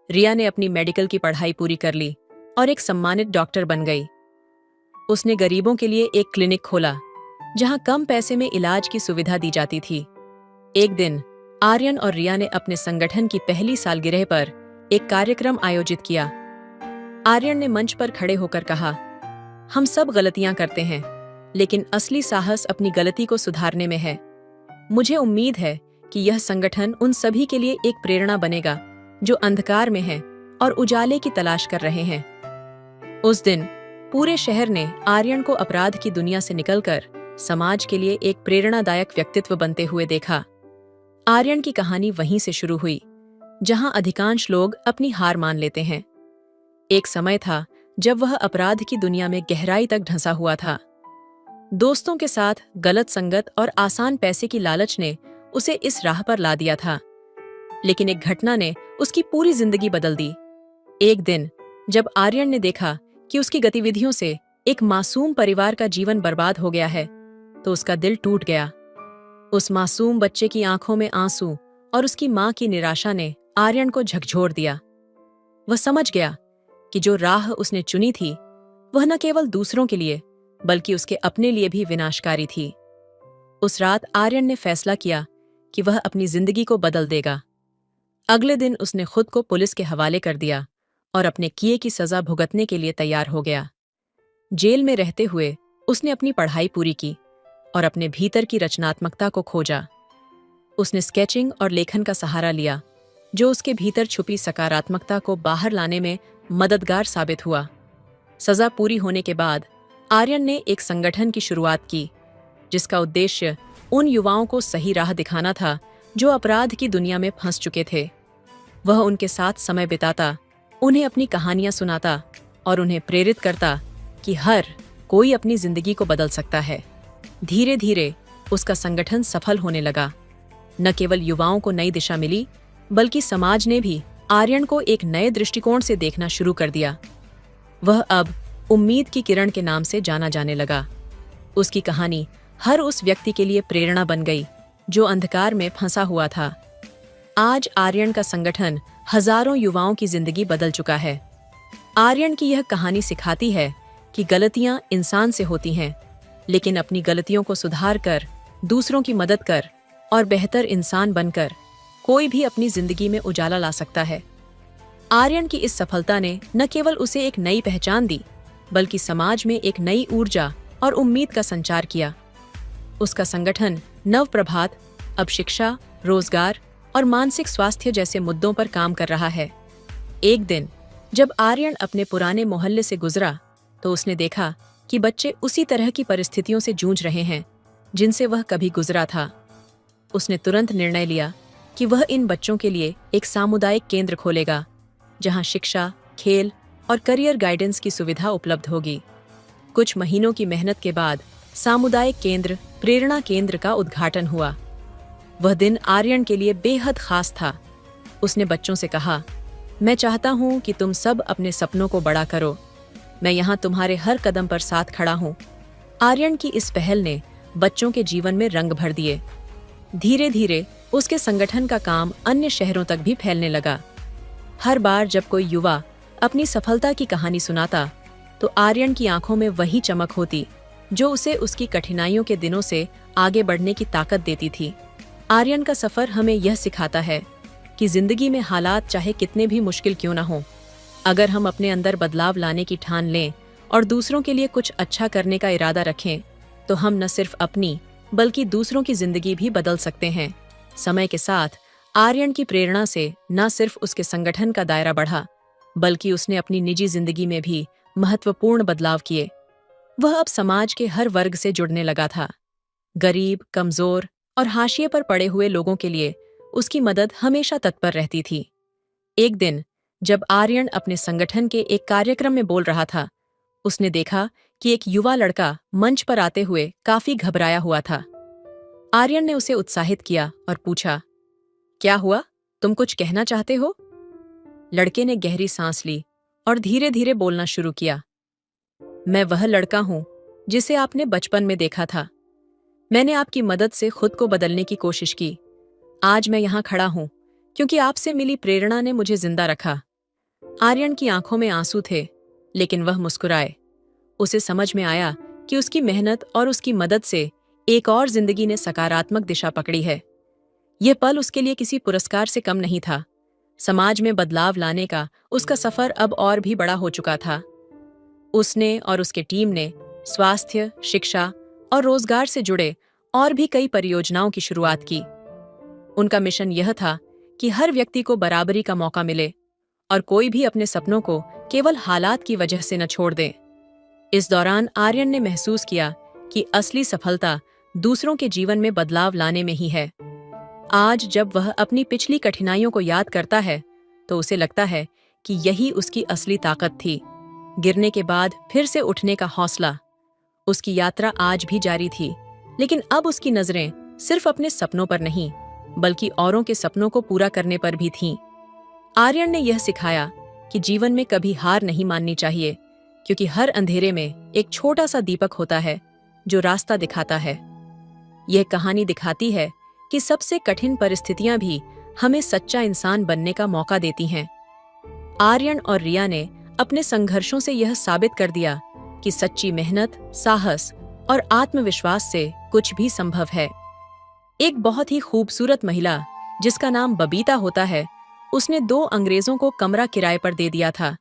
रिया ने अपनी मेडिकल की पढ़ाई पूरी कर ली और एक सम्मानित डॉक्टर बन गई। उसने गरीबों के लिए एक क्लिनिक खोला, जहां कम पैसे में इलाज की सुविधा दी जाती थी। एक दिन आर्यन और रिया ने अपने संगठन की पहली सालगिरह पर एक कार्यक्रम आयोजित किया। आर्यन ने मंच पर खड़े होकर कहा, हम सब गलतियां करते हैं, लेकिन असली साहस अपनी गलती को सुधारने में है। मुझे उम्मीद है कि यह संगठन उन सभी के लिए एक प्रेरणा बनेगा जो अंधकार में हैं और उजाले की तलाश कर रहे हैं। उस दिन पूरे शहर ने आर्यन को अपराध की दुनिया से निकलकर समाज के लिए एक प्रेरणादायक व्यक्तित्व बनते हुए देखा। आर्यन की कहानी वहीं से शुरू हुई, जहां अधिकांश लोग अपनी हार मान लेते हैं। एक समय था जब वह अपराध की दुनिया में गहराई तक ढंसा हुआ था। दोस्तों के साथ गलत संगत और आसान पैसे की लालच ने उसे इस राह पर ला दिया था। लेकिन एक घटना ने उसकी पूरी जिंदगी बदल दी। एक दिन जब आर्यन ने देखा कि उसकी गतिविधियों से एक मासूम परिवार का जीवन बर्बाद हो गया है, तो उसका दिल टूट गया। उस मासूम बच्चे की आंखों में आंसू और उसकी मां की निराशा ने आर्यन को झकझोर दिया। वह समझ गया कि जो राह उसने चुनी थी वह न केवल दूसरों के लिए बल्कि उसके अपने लिए भी विनाशकारी थी। उस रात आर्यन ने फैसला किया कि वह अपनी जिंदगी को बदल देगा। अगले दिन उसने खुद को पुलिस के हवाले कर दिया और अपने किए की सजा भुगतने के लिए तैयार हो गया। जेल में रहते हुए उसने अपनी पढ़ाई पूरी की और अपने भीतर की रचनात्मकता को खोजा। उसने स्केचिंग और लेखन का सहारा लिया, जो उसके भीतर छुपी सकारात्मकता को बाहर लाने में मददगार साबित हुआ। सजा पूरी होने के बाद आर्यन ने एक संगठन की शुरुआत की, जिसका उद्देश्य उन युवाओं को सही राह दिखाना था जो अपराध की दुनिया में फंस चुके थे। वह उनके साथ समय बिताता, उन्हें अपनी कहानियां सुनाता और उन्हें प्रेरित करता कि हर कोई अपनी जिंदगी को बदल सकता है। धीरे धीरे उसका संगठन सफल होने लगा। न केवल युवाओं को नई दिशा मिली, बल्कि समाज ने भी आर्यन को एक नए दृष्टिकोण से देखना शुरू कर दिया। वह अब उम्मीद की किरण के नाम से जाना जाने लगा। उसकी कहानी हर उस व्यक्ति के लिए प्रेरणा बन गई जो अंधकार में फंसा हुआ था। आज आर्यन का संगठन हजारों युवाओं की जिंदगी बदल चुका है। आर्यन की यह कहानी सिखाती है कि गलतियां इंसान से होती हैं, लेकिन अपनी गलतियों को सुधार कर, दूसरों की मदद कर और बेहतर इंसान बनकर कोई भी अपनी जिंदगी में उजाला ला सकता है। आर्यन की इस सफलता ने न केवल उसे एक नई पहचान दी, बल्कि समाज में एक नई ऊर्जा और उम्मीद का संचार किया। उसका संगठन नव प्रभात अब शिक्षा, रोजगार और मानसिक स्वास्थ्य जैसे मुद्दों पर काम कर रहा है। एक दिन जब आर्यन अपने पुराने मोहल्ले से गुजरा, तो उसने देखा कि बच्चे उसी तरह की परिस्थितियों से जूझ रहे हैं जिनसे वह कभी गुजरा था। उसने तुरंत निर्णय लिया कि वह इन बच्चों के लिए एक सामुदायिक केंद्र खोलेगा, जहां शिक्षा, खेल और करियर गाइडेंस की सुविधा उपलब्ध होगी। कुछ महीनों की मेहनत के बाद सामुदायिक केंद्र प्रेरणा केंद्र का उद्घाटन हुआ। वह दिन आर्यन के लिए बेहद खास था। उसने बच्चों से कहा, मैं चाहता हूं कि तुम सब अपने सपनों को बड़ा करो। मैं यहाँ तुम्हारे हर कदम पर साथ खड़ा हूँ। आर्यन की इस पहल ने बच्चों के जीवन में रंग भर दिए। धीरे धीरे उसके संगठन का काम अन्य शहरों तक भी फैलने लगा। हर बार जब कोई युवा अपनी सफलता की कहानी सुनाता, तो आर्यन की आंखों में वही चमक होती जो उसे उसकी कठिनाइयों के दिनों से आगे बढ़ने की ताकत देती थी। आर्यन का सफर हमें यह सिखाता है कि जिंदगी में हालात चाहे कितने भी मुश्किल क्यों न हों, अगर हम अपने अंदर बदलाव लाने की ठान लें और दूसरों के लिए कुछ अच्छा करने का इरादा रखें, तो हम न सिर्फ अपनी बल्कि दूसरों की जिंदगी भी बदल सकते हैं। समय के साथ आर्यन की प्रेरणा से न सिर्फ उसके संगठन का दायरा बढ़ा, बल्कि उसने अपनी निजी जिंदगी में भी महत्वपूर्ण बदलाव किए। वह अब समाज के हर वर्ग से जुड़ने लगा था। गरीब, कमजोर और हाशिए पर पड़े हुए लोगों के लिए उसकी मदद हमेशा तत्पर रहती थी। एक दिन जब आर्यन अपने संगठन के एक कार्यक्रम में बोल रहा था, उसने देखा कि एक युवा लड़का मंच पर आते हुए काफी घबराया हुआ था। आर्यन ने उसे उत्साहित किया और पूछा, क्या हुआ, तुम कुछ कहना चाहते हो? लड़के ने गहरी सांस ली और धीरे धीरे बोलना शुरू किया। मैं वह लड़का हूं जिसे आपने बचपन में देखा था। मैंने आपकी मदद से खुद को बदलने की कोशिश की। आज मैं यहाँ खड़ा हूं क्योंकि आपसे मिली प्रेरणा ने मुझे जिंदा रखा। आर्यन की आंखों में आंसू थे, लेकिन वह मुस्कुराए। उसे समझ में आया कि उसकी मेहनत और उसकी मदद से एक और जिंदगी ने सकारात्मक दिशा पकड़ी है। यह पल उसके लिए किसी पुरस्कार से कम नहीं था। समाज में बदलाव लाने का उसका सफर अब और भी बड़ा हो चुका था। उसने और उसके टीम ने स्वास्थ्य, शिक्षा और रोजगार से जुड़े और भी कई परियोजनाओं की शुरुआत की। उनका मिशन यह था कि हर व्यक्ति को बराबरी का मौका मिले और कोई भी अपने सपनों को केवल हालात की वजह से न छोड़ दे। इस दौरान आर्यन ने महसूस किया कि असली सफलता दूसरों के जीवन में बदलाव लाने में ही है। आज जब वह अपनी पिछली कठिनाइयों को याद करता है, तो उसे लगता है कि यही उसकी असली ताकत थी। गिरने के बाद फिर से उठने का हौसला। उसकी यात्रा आज भी जारी थी, लेकिन अब उसकी नजरें सिर्फ अपने सपनों पर नहीं, बल्कि औरों के सपनों को पूरा करने पर भी थीं। आर्यन ने यह सिखाया कि जीवन में कभी हार नहीं माननी चाहिए, क्योंकि हर अंधेरे में एक छोटा सा दीपक होता है जो रास्ता दिखाता है। यह कहानी दिखाती है कि सबसे कठिन परिस्थितियां भी हमें सच्चा इंसान बनने का मौका देती हैं। आर्यन और रिया ने अपने संघर्षों से यह साबित कर दिया कि सच्ची मेहनत, साहस और आत्मविश्वास से कुछ भी संभव है। एक बहुत ही खूबसूरत महिला जिसका नाम बबीता होता है, उसने 2 अंग्रेजों को कमरा किराए पर दे दिया था।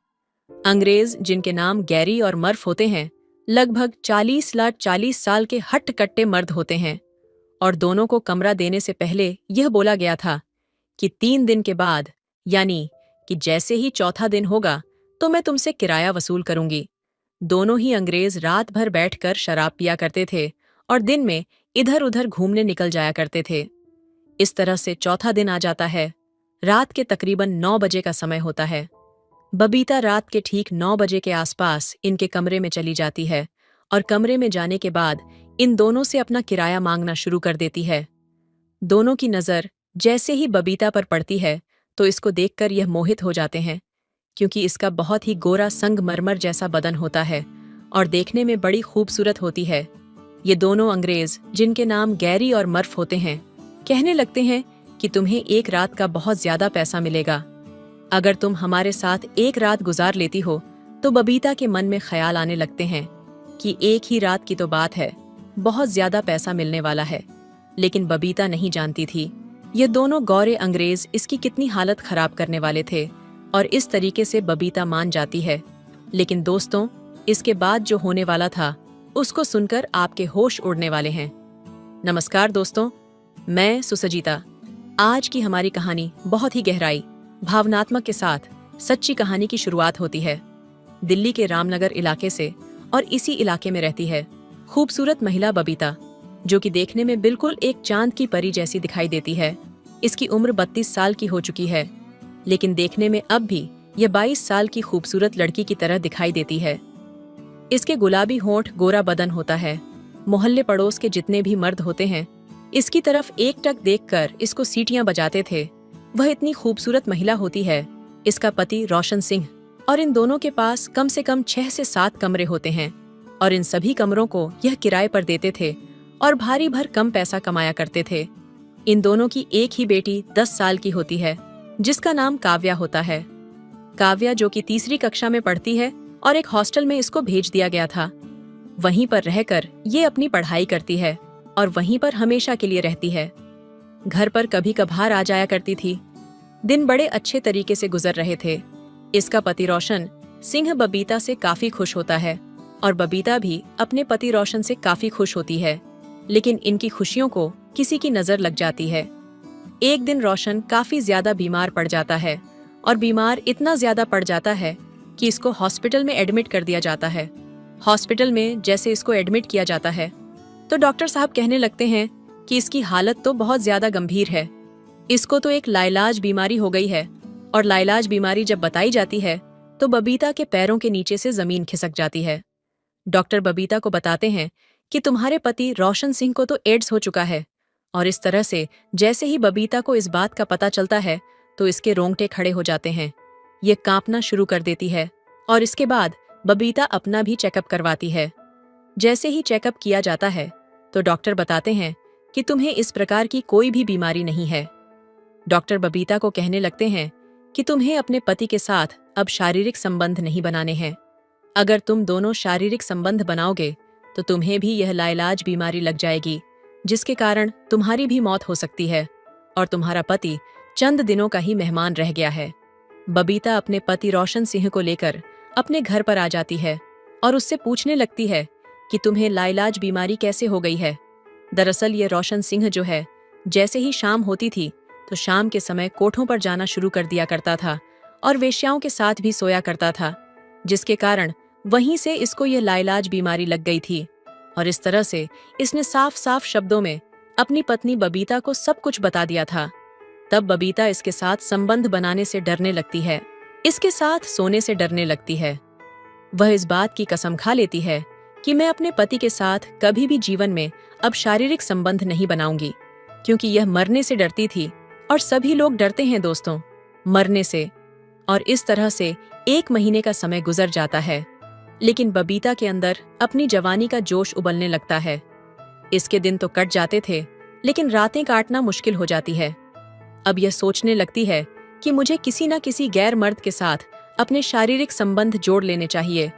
अंग्रेज, जिनके नाम गैरी और मर्फ होते हैं, लगभग 40 साल के हट्ट-कट्टे मर्द होते हैं और दोनों को कमरा देने से पहले यह बोला गया था कि 3 दिन के बाद, यानी कि जैसे ही चौथा दिन होगा तो मैं तुमसे किराया वसूल करूंगी। दोनों ही अंग्रेज रात भर बैठकर शराब पिया करते थे और दिन में इधर-उधर घूमने निकल जाया करते थे। इस तरह से चौथा दिन आ जाता है। रात के तकरीबन 9 बजे का समय होता है। बबीता रात के ठीक 9 बजे के आसपास इनके कमरे में चली जाती है और कमरे में जाने के बाद इन दोनों से अपना किराया मांगना शुरू कर देती है। दोनों की नज़र जैसे ही बबीता पर पड़ती है तो इसको देखकर यह मोहित हो जाते हैं, क्योंकि इसका बहुत ही गोरा संगमरमर जैसा बदन होता है और देखने में बड़ी खूबसूरत होती है। ये दोनों अंग्रेज, जिनके नाम गैरी और मर्फ होते हैं, कहने लगते हैं कि तुम्हें एक रात का बहुत ज्यादा पैसा मिलेगा। अगर तुम हमारे साथ एक रात गुजार लेती हो तो बबीता के मन में ख्याल आने लगते हैं कि एक ही रात की तो बात है, बहुत ज्यादा पैसा मिलने वाला है। लेकिन बबीता नहीं जानती थी ये दोनों गौरे अंग्रेज इसकी कितनी हालत खराब करने वाले थे और इस तरीके से बबीता मान जाती है। लेकिन दोस्तों, इसके बाद जो होने वाला था उसको सुनकर आपके होश उड़ने वाले हैं। नमस्कार दोस्तों, मैं सुसजीता। आज की हमारी कहानी बहुत ही गहराई, भावनात्मक के साथ सच्ची कहानी की शुरुआत होती है। दिल्ली के रामनगर इलाके से और इसी इलाके में रहती है खूबसूरत महिला बबीता, जो कि देखने में बिल्कुल एक चांद की परी जैसी दिखाई देती है। इसकी उम्र 32 साल की हो चुकी है, लेकिन देखने में अब भी यह 22 साल की खूबसूरत लड़की की तरह दिखाई देती है। इसके गुलाबी होंठ, गोरा बदन होता है। मोहल्ले पड़ोस के जितने भी मर्द होते हैं इसकी तरफ एकटक देखकर इसको सीटियां बजाते थे। वह इतनी खूबसूरत महिला होती है। इसका पति रोशन सिंह, और इन दोनों के पास कम से कम 6 से 7 कमरे होते हैं और इन सभी कमरों को यह किराए पर देते थे और भारी भर कम पैसा कमाया करते थे। इन दोनों की एक ही बेटी 10 साल की होती है, जिसका नाम काव्या होता है। काव्या, जो कि तीसरी कक्षा में पढ़ती है और एक हॉस्टल में इसको भेज दिया गया था। वहीं पर रहकर ये अपनी पढ़ाई करती है और वहीं पर हमेशा के लिए रहती है। घर पर कभी कभार आ जाया करती थी। दिन बड़े अच्छे तरीके से गुजर रहे थे। इसका पति रोशन सिंह बबीता से काफी खुश होता है और बबीता भी अपने पति रोशन से काफी खुश होती है। लेकिन इनकी खुशियों को किसी की नजर लग जाती है। एक दिन रोशन काफी ज्यादा बीमार पड़ जाता है और बीमार इतना ज्यादा पड़ जाता है कि इसको हॉस्पिटल में एडमिट कर दिया जाता है। हॉस्पिटल में जैसे इसको एडमिट किया जाता है तो डॉक्टर साहब कहने लगते हैं कि इसकी हालत तो बहुत ज्यादा गंभीर है। इसको तो एक लाइलाज बीमारी हो गई है। और लाइलाज बीमारी जब बताई जाती है तो बबीता के पैरों के नीचे से जमीन खिसक जाती है। डॉक्टर बबीता को बताते हैं कि तुम्हारे पति रोशन सिंह को तो एड्स हो चुका है। और इस तरह से जैसे ही बबीता को इस बात का पता चलता है तो इसके रोंगटे खड़े हो जाते हैं। ये कांपना शुरू कर देती है और इसके बाद बबीता अपना भी चेकअप करवाती है। जैसे ही चेकअप किया जाता है तो डॉक्टर बताते हैं कि तुम्हें इस प्रकार की कोई भी बीमारी नहीं है। डॉक्टर बबीता को कहने लगते हैं कि तुम्हें अपने पति के साथ अब शारीरिक संबंध नहीं बनाने हैं। अगर तुम दोनों शारीरिक संबंध बनाओगे तो तुम्हें भी यह लाइलाज बीमारी लग जाएगी, जिसके कारण तुम्हारी भी मौत हो सकती है और तुम्हारा पति चंद दिनों का ही मेहमान रह गया है। बबीता अपने पति रोशन सिंह को लेकर अपने घर पर आ जाती है और उससे पूछने लगती है कि तुम्हें लाइलाज बीमारी कैसे हो गई है। दरअसल ये रोशन सिंह जो है, जैसे ही शाम होती थी तो शाम के समय कोठों पर जाना शुरू कर दिया करता था और वेश्याओं के साथ भी सोया करता था, जिसके कारण वहीं से इसको यह लाइलाज बीमारी लग गई थी। और इस तरह से इसने साफ साफ शब्दों में अपनी पत्नी बबीता को सब कुछ बता दिया था। तब बबीता इसके साथ संबंध बनाने से डरने लगती है, इसके साथ सोने से डरने लगती है। वह इस बात की कसम खा लेती है कि मैं अपने पति के साथ कभी भी जीवन में अब शारीरिक संबंध नहीं बनाऊंगी, क्योंकि यह मरने से डरती थी और सभी लोग डरते हैं दोस्तों, मरने से। और इस तरह से 1 महीने का समय गुजर जाता है। लेकिन बबीता के अंदर अपनी जवानी का जोश उबलने लगता है। इसके दिन तो कट जाते थे, लेकिन रातें काटना मुश्किल हो जाती है। अब यह सोचने लगती है कि मुझे किसी न किसी गैर मर्द के साथ अपने शारीरिक संबंध जोड़ लेने चाहिए।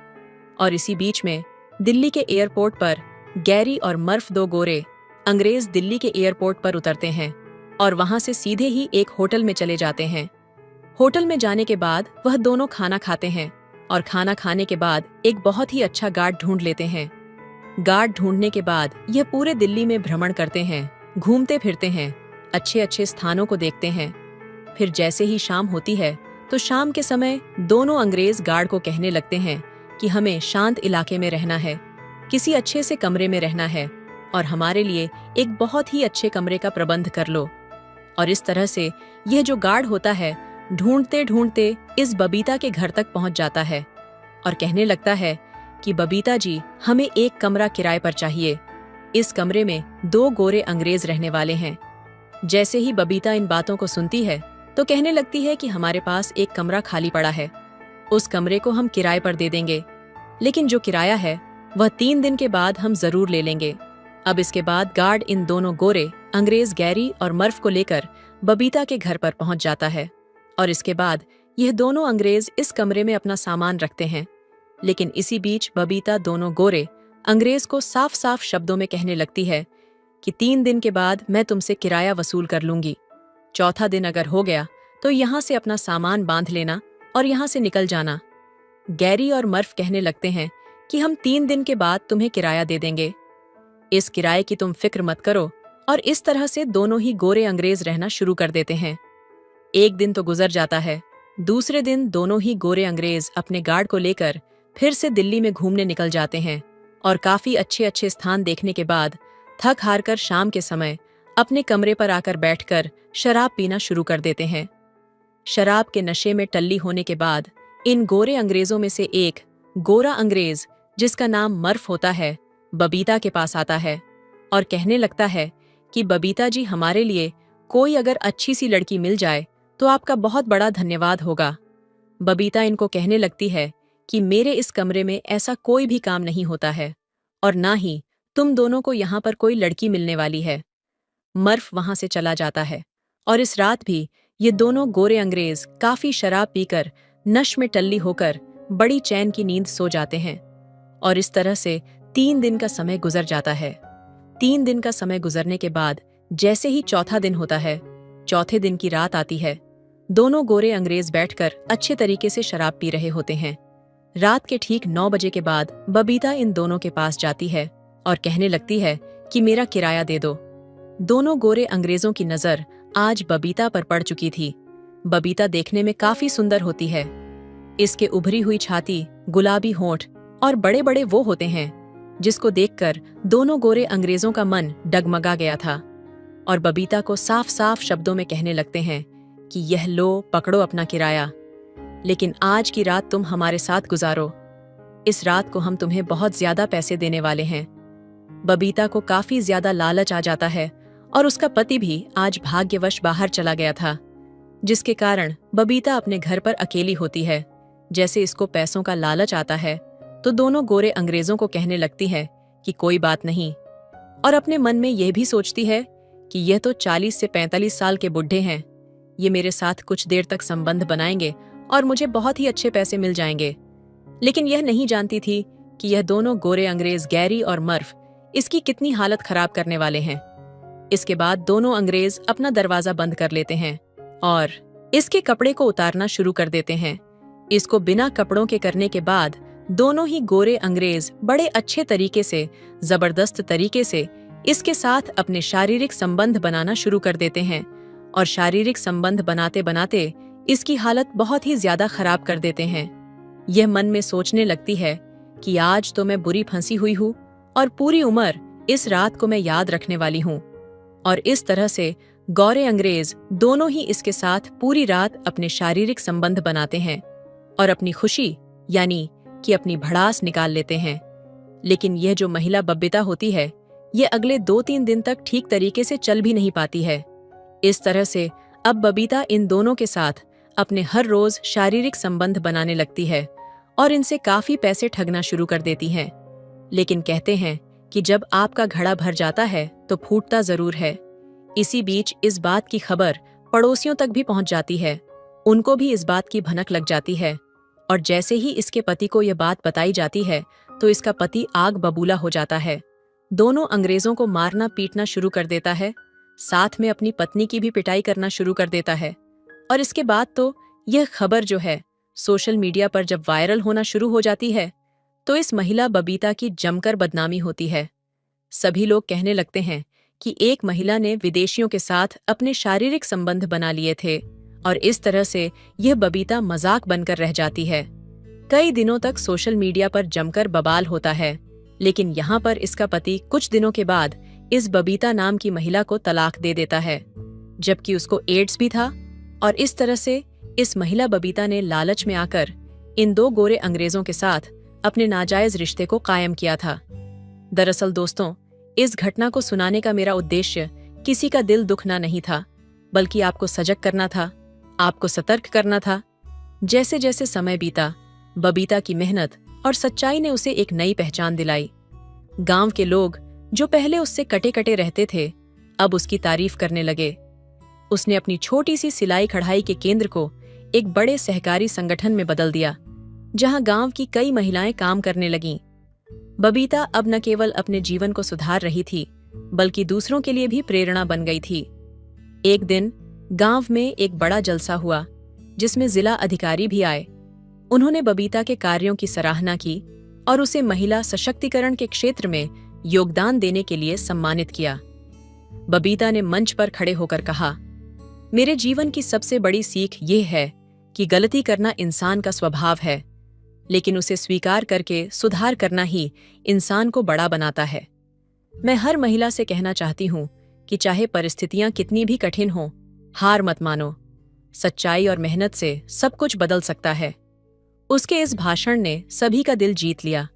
और इसी बीच में दिल्ली के एयरपोर्ट पर गैरी और मर्फ, दो गोरे अंग्रेज दिल्ली के एयरपोर्ट पर उतरते हैं और वहां से सीधे ही एक होटल में चले जाते हैं। होटल में जाने के बाद वह दोनों खाना खाते हैं और खाना खाने के बाद एक बहुत ही अच्छा गार्ड ढूंढ लेते हैं। गार्ड ढूंढने के बाद यह पूरे दिल्ली में भ्रमण करते हैं, घूमते फिरते हैं, अच्छे अच्छे स्थानों को देखते हैं। फिर जैसे ही शाम होती है तो शाम के समय दोनों अंग्रेज गार्ड को कहने लगते हैं कि हमें शांत इलाके में रहना है, किसी अच्छे से कमरे में रहना है और हमारे लिए एक बहुत ही अच्छे कमरे का प्रबंध कर लो। और इस तरह से यह जो गार्ड होता है ढूंढते ढूंढते इस बबीता के घर तक पहुंच जाता है और कहने लगता है कि बबीता जी, हमें एक कमरा किराए पर चाहिए। इस कमरे में दो गोरे अंग्रेज रहने वाले हैं। जैसे ही बबीता इन बातों को सुनती है तो कहने लगती है कि हमारे पास एक कमरा खाली पड़ा है, उस कमरे को हम किराए पर दे देंगे, लेकिन जो किराया है वह 3 दिन के बाद हम जरूर ले लेंगे। अब इसके बाद गार्ड इन दोनों गोरे अंग्रेज गैरी और मर्फ को लेकर बबीता के घर पर पहुंच जाता है और इसके बाद यह दोनों अंग्रेज इस कमरे में अपना सामान रखते हैं। लेकिन इसी बीच बबीता दोनों गोरे अंग्रेज को साफ साफ शब्दों में कहने लगती है कि 3 दिन के बाद मैं तुमसे किराया वसूल कर लूंगी। चौथा दिन अगर हो गया तो यहाँ से अपना सामान बांध लेना और यहाँ से निकल जाना। गैरी और मर्फ कहने लगते हैं कि हम 3 दिन के बाद तुम्हें किराया दे देंगे, इस किराए की तुम फिक्र मत करो। और इस तरह से दोनों ही गोरे अंग्रेज रहना शुरू कर देते हैं। एक दिन तो गुजर जाता है। दूसरे दिन दोनों ही गोरे अंग्रेज अपने गार्ड को लेकर फिर से दिल्ली में घूमने निकल जाते हैं और काफी अच्छे अच्छे स्थान देखने के बाद थक हार कर शाम के समय अपने कमरे पर आकर बैठकर शराब पीना शुरू कर देते हैं। शराब के नशे में टल्ली होने के बाद इन गोरे अंग्रेजों में से एक गोरा अंग्रेज, जिसका नाम मर्फ होता है, बबीता के पास आता है और कहने लगता है कि बबीता जी, हमारे लिए कोई अगर अच्छी सी लड़की मिल जाए तो आपका बहुत बड़ा धन्यवाद होगा। बबीता इनको कहने लगती है कि मेरे इस कमरे में ऐसा कोई भी काम नहीं होता है और ना ही तुम दोनों को यहाँ पर कोई लड़की मिलने वाली है। मर्फ वहां से चला जाता है और इस रात भी ये दोनों गोरे अंग्रेज काफी शराब पीकर नश में टल्ली होकर बड़ी चैन की नींद सो जाते हैं। और इस तरह से 3 दिन का समय गुजर जाता है। 3 दिन का समय गुजरने के बाद जैसे ही चौथा दिन होता है, चौथे दिन की रात आती है, दोनों गोरे अंग्रेज बैठकर अच्छे तरीके से शराब पी रहे होते हैं। रात के ठीक 9 बजे के बाद बबीता इन दोनों के पास जाती है और कहने लगती है कि मेरा किराया दे दो। दोनों गोरे अंग्रेजों की नजर आज बबीता पर पड़ चुकी थी। बबीता देखने में काफी सुंदर होती है। इसके उभरी हुई छाती, गुलाबी होंठ और बड़े बड़े वो होते हैं जिसको देखकर दोनों गोरे अंग्रेजों का मन डगमगा गया था और बबीता को साफ साफ शब्दों में कहने लगते हैं कि यह लो, पकड़ो अपना किराया, लेकिन आज की रात तुम हमारे साथ गुजारो। इस रात को हम तुम्हें बहुत ज्यादा पैसे देने वाले हैं। बबीता को काफी ज्यादा लालच आ जाता है और उसका पति भी आज भाग्यवश बाहर चला गया था, जिसके कारण बबीता अपने घर पर अकेली होती है। जैसे इसको पैसों का लालच आता है तो दोनों गोरे अंग्रेजों को कहने लगती है कि कोई बात नहीं, और अपने मन में यह भी सोचती है कि यह तो 40 से 45 साल के बुढ़े हैं, ये मेरे साथ कुछ देर तक संबंध बनाएंगे और मुझे बहुत ही अच्छे पैसे मिल जाएंगे। लेकिन यह नहीं जानती थी कि यह दोनों गोरे अंग्रेज गैरी और मर्फ इसकी कितनी हालत खराब करने वाले हैं। इसके बाद दोनों अंग्रेज अपना दरवाजा बंद कर लेते हैं और इसके कपड़े को उतारना शुरू कर देते हैं। इसको बिना कपड़ों के करने के बाद दोनों ही गोरे अंग्रेज बड़े अच्छे तरीके से, जबरदस्त तरीके से इसके साथ अपने शारीरिक संबंध बनाना शुरू कर देते हैं और शारीरिक संबंध बनाते बनाते इसकी हालत बहुत ही ज्यादा खराब कर देते हैं। यह मन में सोचने लगती है कि आज तो मैं बुरी फंसी हुई हूँ और पूरी उम्र इस रात को मैं याद रखने वाली हूँ। और इस तरह से गोरे अंग्रेज दोनों ही इसके साथ पूरी रात अपने शारीरिक संबंध बनाते हैं और अपनी खुशी यानी कि अपनी भड़ास निकाल लेते हैं। लेकिन यह जो महिला बबीता होती है, ये अगले 2-3 दिन तक ठीक तरीके से चल भी नहीं पाती है। इस तरह से अब बबीता इन दोनों के साथ अपने हर रोज शारीरिक संबंध बनाने लगती है और इनसे काफी पैसे ठगना शुरू कर देती हैं। लेकिन कहते हैं कि जब आपका घड़ा भर जाता है तो फूटता जरूर है। इसी बीच इस बात की खबर पड़ोसियों तक भी पहुंच जाती है। उनको भी इस बात की भनक लग जाती है और जैसे ही इसके पति को यह बात बताई जाती है तो इसका पति आग बबूला हो जाता है। दोनों अंग्रेजों को मारना पीटना शुरू कर देता है, साथ में अपनी पत्नी की भी पिटाई करना शुरू कर देता है। और इसके बाद तो यह खबर जो है सोशल मीडिया पर जब वायरल होना शुरू हो जाती है तो इस महिला बबीता की जमकर बदनामी होती है। सभी लोग कहने लगते हैं कि एक महिला ने विदेशियों के साथ अपने शारीरिक संबंध बना लिए थे और इस तरह से यह बबीता मजाक बनकर रह जाती है। कई दिनों तक सोशल मीडिया पर जमकर बवाल होता है, लेकिन यहाँ पर इसका पति कुछ दिनों के बाद इस बबीता नाम की महिला को तलाक दे देता है, जबकि उसको एड्स भी था। और इस तरह से इस महिला बबीता ने लालच में आकर इन दो गोरे अंग्रेजों के साथ अपने नाजायज रिश्ते को कायम किया था। दरअसल दोस्तों, इस घटना को सुनाने का मेरा उद्देश्य किसी का दिल दुखना नहीं था, बल्कि आपको सजग करना था, आपको सतर्क करना था। जैसे जैसे समय बीता, बबीता की मेहनत और सच्चाई ने उसे एक नई पहचान दिलाई। गांव के लोग जो पहले उससे कटे कटे रहते थे, अब उसकी तारीफ करने लगे। उसने अपनी छोटी सी सिलाई कढ़ाई के केंद्र को एक बड़े सहकारी संगठन में बदल दिया, जहां गांव की कई महिलाएं काम करने लगीं। बबीता अब न केवल अपने जीवन को सुधार रही थी, बल्कि दूसरों के लिए भी प्रेरणा बन गई थी। एक दिन गांव में एक बड़ा जलसा हुआ, जिसमें जिला अधिकारी भी आए। उन्होंने बबीता के कार्यों की सराहना की और उसे महिला सशक्तिकरण के क्षेत्र में योगदान देने के लिए सम्मानित किया। बबीता ने मंच पर खड़े होकर कहा, मेरे जीवन की सबसे बड़ी सीख ये है कि गलती करना इंसान का स्वभाव है, लेकिन उसे स्वीकार करके सुधार करना ही इंसान को बड़ा बनाता है। मैं हर महिला से कहना चाहती हूँ कि चाहे परिस्थितियां कितनी भी कठिन हों, हार मत मानो। सच्चाई और मेहनत से सब कुछ बदल सकता है। उसके इस भाषण ने सभी का दिल जीत लिया,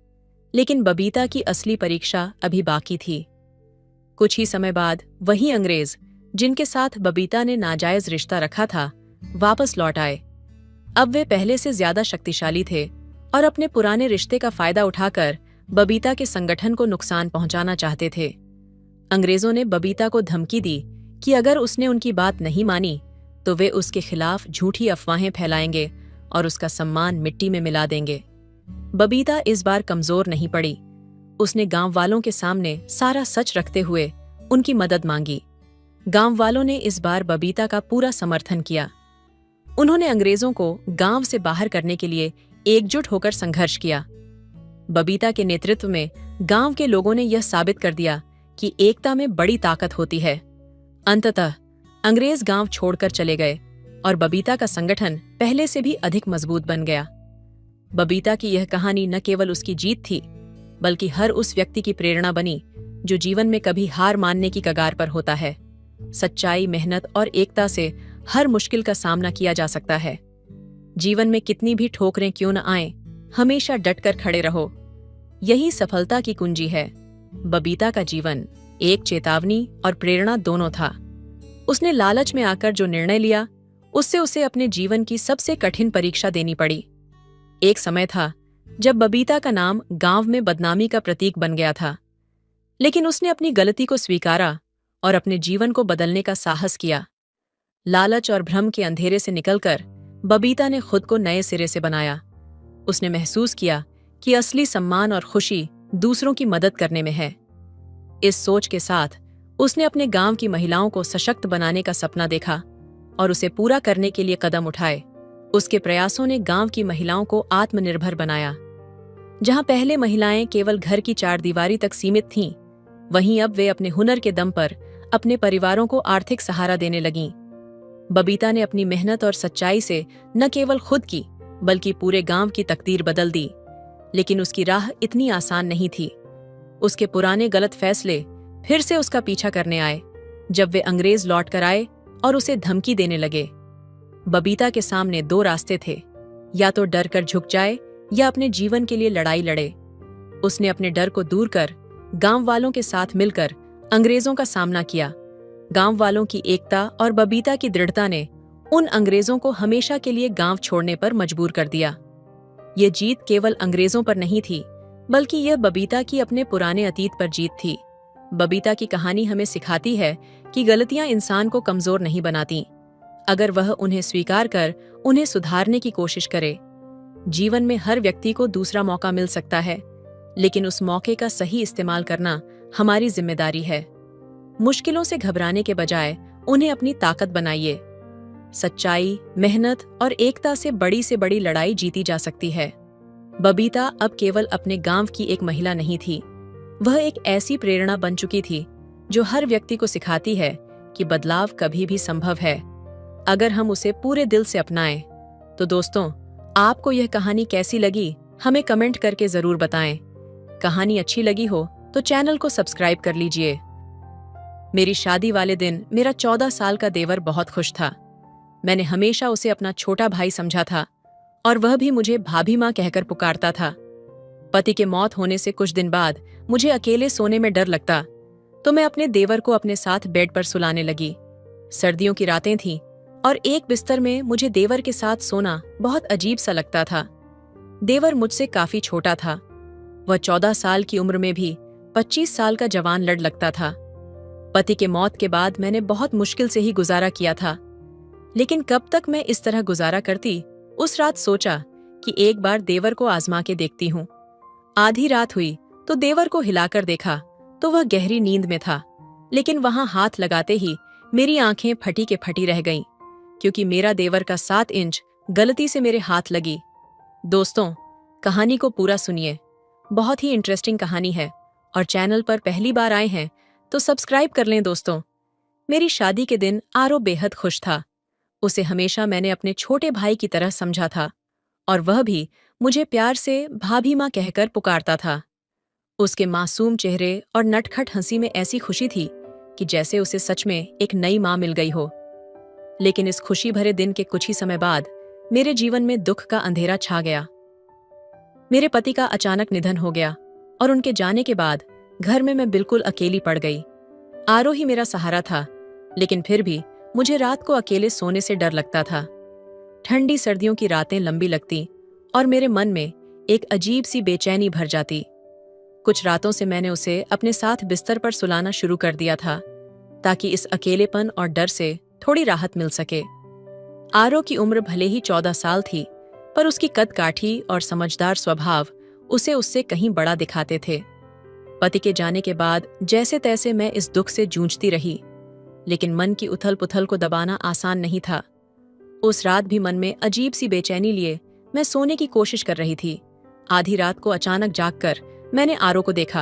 लेकिन बबीता की असली परीक्षा अभी बाकी थी। कुछ ही समय बाद वही अंग्रेज जिनके साथ बबीता ने नाजायज रिश्ता रखा था, वापस लौट आए। अब वे पहले से ज्यादा शक्तिशाली थे और अपने पुराने रिश्ते का फायदा उठाकर बबीता के संगठन को नुकसान पहुंचाना चाहते थे। अंग्रेजों ने बबीता को धमकी दी कि अगर उसने उनकी बात नहीं मानी तो वे उसके खिलाफ झूठी अफवाहें फैलाएंगे और उसका सम्मान मिट्टी में मिला देंगे। बबीता इस बार कमजोर नहीं पड़ी। उसने गांव वालों के सामने सारा सच रखते हुए उनकी मदद मांगी। गांव वालों ने इस बार बबीता का पूरा समर्थन किया। उन्होंने अंग्रेजों को गांव से बाहर करने के लिए एकजुट होकर संघर्ष किया। बबीता के नेतृत्व में गांव के लोगों ने यह साबित कर दिया कि एकता में बड़ी ताकत होती है। अंततः अंग्रेज गांव छोड़कर चले गए और बबीता का संगठन पहले से भी अधिक मजबूत बन गया। बबीता की यह कहानी न केवल उसकी जीत थी, बल्कि हर उस व्यक्ति की प्रेरणा बनी जो जीवन में कभी हार मानने की कगार पर होता है। सच्चाई, मेहनत और एकता से हर मुश्किल का सामना किया जा सकता है। जीवन में कितनी भी ठोकरें क्यों न आएं, हमेशा डटकर खड़े रहो। यही सफलता की कुंजी है। बबीता का जीवन एक चेतावनी और प्रेरणा दोनों था। उसने लालच में आकर जो निर्णय लिया, उससे उसे अपने जीवन की सबसे कठिन परीक्षा देनी पड़ी। एक समय था जब बबीता का नाम गांव में बदनामी का प्रतीक बन गया था, लेकिन उसने अपनी गलती को स्वीकारा और अपने जीवन को बदलने का साहस किया। लालच और भ्रम के अंधेरे से निकलकर बबीता ने खुद को नए सिरे से बनाया। उसने महसूस किया कि असली सम्मान और खुशी दूसरों की मदद करने में है। इस सोच के साथ उसने अपने गांव की महिलाओं को सशक्त बनाने का सपना देखा और उसे पूरा करने के लिए कदम उठाए। उसके प्रयासों ने गांव की महिलाओं को आत्मनिर्भर बनाया। जहां पहले महिलाएं केवल घर की चारदीवारी तक सीमित थीं, वहीं अब वे अपने हुनर के दम पर अपने परिवारों को आर्थिक सहारा देने लगीं। बबीता ने अपनी मेहनत और सच्चाई से न केवल खुद की, बल्कि पूरे गांव की तकदीर बदल दी। लेकिन उसकी राह इतनी आसान नहीं थी। उसके पुराने गलत फैसले फिर से उसका पीछा करने आए, जब वे अंग्रेज लौट कर आए और उसे धमकी देने लगे। बबीता के सामने दो रास्ते थे, या तो डर कर झुक जाए या अपने जीवन के लिए लड़ाई लड़े। उसने अपने डर को दूर कर गांव वालों के साथ मिलकर अंग्रेजों का सामना किया। गांव वालों की एकता और बबीता की दृढ़ता ने उन अंग्रेजों को हमेशा के लिए गांव छोड़ने पर मजबूर कर दिया। ये जीत केवल अंग्रेजों पर नहीं थी, बल्कि यह बबीता की अपने पुराने अतीत पर जीत थी। बबीता की कहानी हमें सिखाती है कि गलतियां इंसान को कमजोर नहीं बनाती, अगर वह उन्हें स्वीकार कर उन्हें सुधारने की कोशिश करे। जीवन में हर व्यक्ति को दूसरा मौका मिल सकता है, लेकिन उस मौके का सही इस्तेमाल करना हमारी जिम्मेदारी है। मुश्किलों से घबराने के बजाय उन्हें अपनी ताकत बनाइए। सच्चाई, मेहनत और एकता से बड़ी लड़ाई जीती जा सकती है। बबीता अब केवल अपने गांव की एक महिला नहीं थी, वह एक ऐसी प्रेरणा बन चुकी थी जो हर व्यक्ति को सिखाती है कि बदलाव कभी भी संभव है, अगर हम उसे पूरे दिल से अपनाएं। तो दोस्तों, आपको यह कहानी कैसी लगी, हमें कमेंट करके जरूर बताएं। कहानी अच्छी लगी हो तो चैनल को सब्सक्राइब कर लीजिए। मेरी शादी वाले दिन मेरा 14 साल का देवर बहुत खुश था। मैंने हमेशा उसे अपना छोटा भाई समझा था और वह भी मुझे भाभी माँ कहकर पुकारता था। पति के मौत होने से कुछ दिन बाद मुझे अकेले सोने में डर लगता, तो मैं अपने देवर को अपने साथ बेड पर सुलाने लगी। सर्दियों की रातें थीं और एक बिस्तर में मुझे देवर के साथ सोना बहुत अजीब सा लगता था। देवर मुझसे काफी छोटा था, वह 14 साल की उम्र में भी 25 साल का जवान लड़ लगता था। पति के मौत के बाद मैंने बहुत मुश्किल से ही गुजारा किया था, लेकिन कब तक मैं इस तरह गुजारा करती। उस रात सोचा कि एक बार देवर को आजमा के देखती हूँ। आधी रात हुई तो देवर को हिलाकर देखा तो वह गहरी नींद में था, लेकिन वहां हाथ लगाते ही मेरी आंखें फटी के फटी रह गईं, क्योंकि मेरा देवर का 7 इंच गलती से मेरे हाथ लगी। दोस्तों, कहानी को पूरा सुनिए, बहुत ही इंटरेस्टिंग कहानी है और चैनल पर पहली बार आए हैं तो सब्सक्राइब कर लें। दोस्तों, मेरी शादी के दिन आरो बेहद खुश था। उसे हमेशा मैंने अपने छोटे भाई की तरह समझा था और वह भी मुझे प्यार से भाभी माँ कहकर पुकारता था। उसके मासूम चेहरे और नटखट हंसी में ऐसी खुशी थी कि जैसे उसे सच में एक नई माँ मिल गई हो। लेकिन इस खुशी भरे दिन के कुछ ही समय बाद मेरे जीवन में दुख का अंधेरा छा गया। मेरे पति का अचानक निधन हो गया और उनके जाने के बाद घर में मैं बिल्कुल अकेली पड़ गई। आरो ही मेरा सहारा था, लेकिन फिर भी मुझे रात को अकेले सोने से डर लगता था। ठंडी सर्दियों की रातें लंबी लगती और मेरे मन में एक अजीब सी बेचैनी भर जाती। कुछ रातों से मैंने उसे अपने साथ बिस्तर पर सुलाना शुरू कर दिया था, ताकि इस अकेलेपन और डर से थोड़ी राहत मिल सके। आरो की उम्र भले ही 14 साल थी, पर उसकी कद काठी और समझदार स्वभाव उसे उससे कहीं बड़ा दिखाते थे। पति के जाने के बाद जैसे तैसे मैं इस दुख से जूझती रही, लेकिन मन की उथल पुथल को दबाना आसान नहीं था। उस रात भी मन में अजीब सी बेचैनी लिए मैं सोने की कोशिश कर रही थी। आधी रात को अचानक जागकर मैंने आरो को देखा।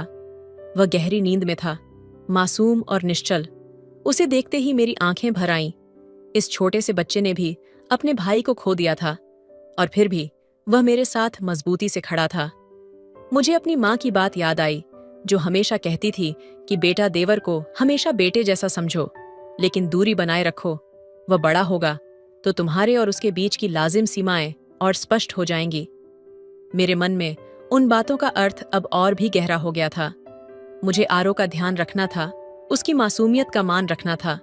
वह गहरी नींद में था, मासूम और निश्चल। उसे देखते ही मेरी आंखें भर आईं। इस छोटे से बच्चे ने भी अपने भाई को खो दिया था, और फिर भी वह मेरे साथ मजबूती से खड़ा था। मुझे अपनी माँ की बात याद आई, जो हमेशा कहती थी कि बेटा देवर को हमेशा बेटे जैसा समझो, लेकिन दूरी बनाए रखो। वह बड़ा होगा तो तुम्हारे और उसके बीच की लाजिम सीमाएं और स्पष्ट हो जाएंगी। मेरे मन में उन बातों का अर्थ अब और भी गहरा हो गया था। मुझे आरो का ध्यान रखना था, उसकी मासूमियत का मान रखना था।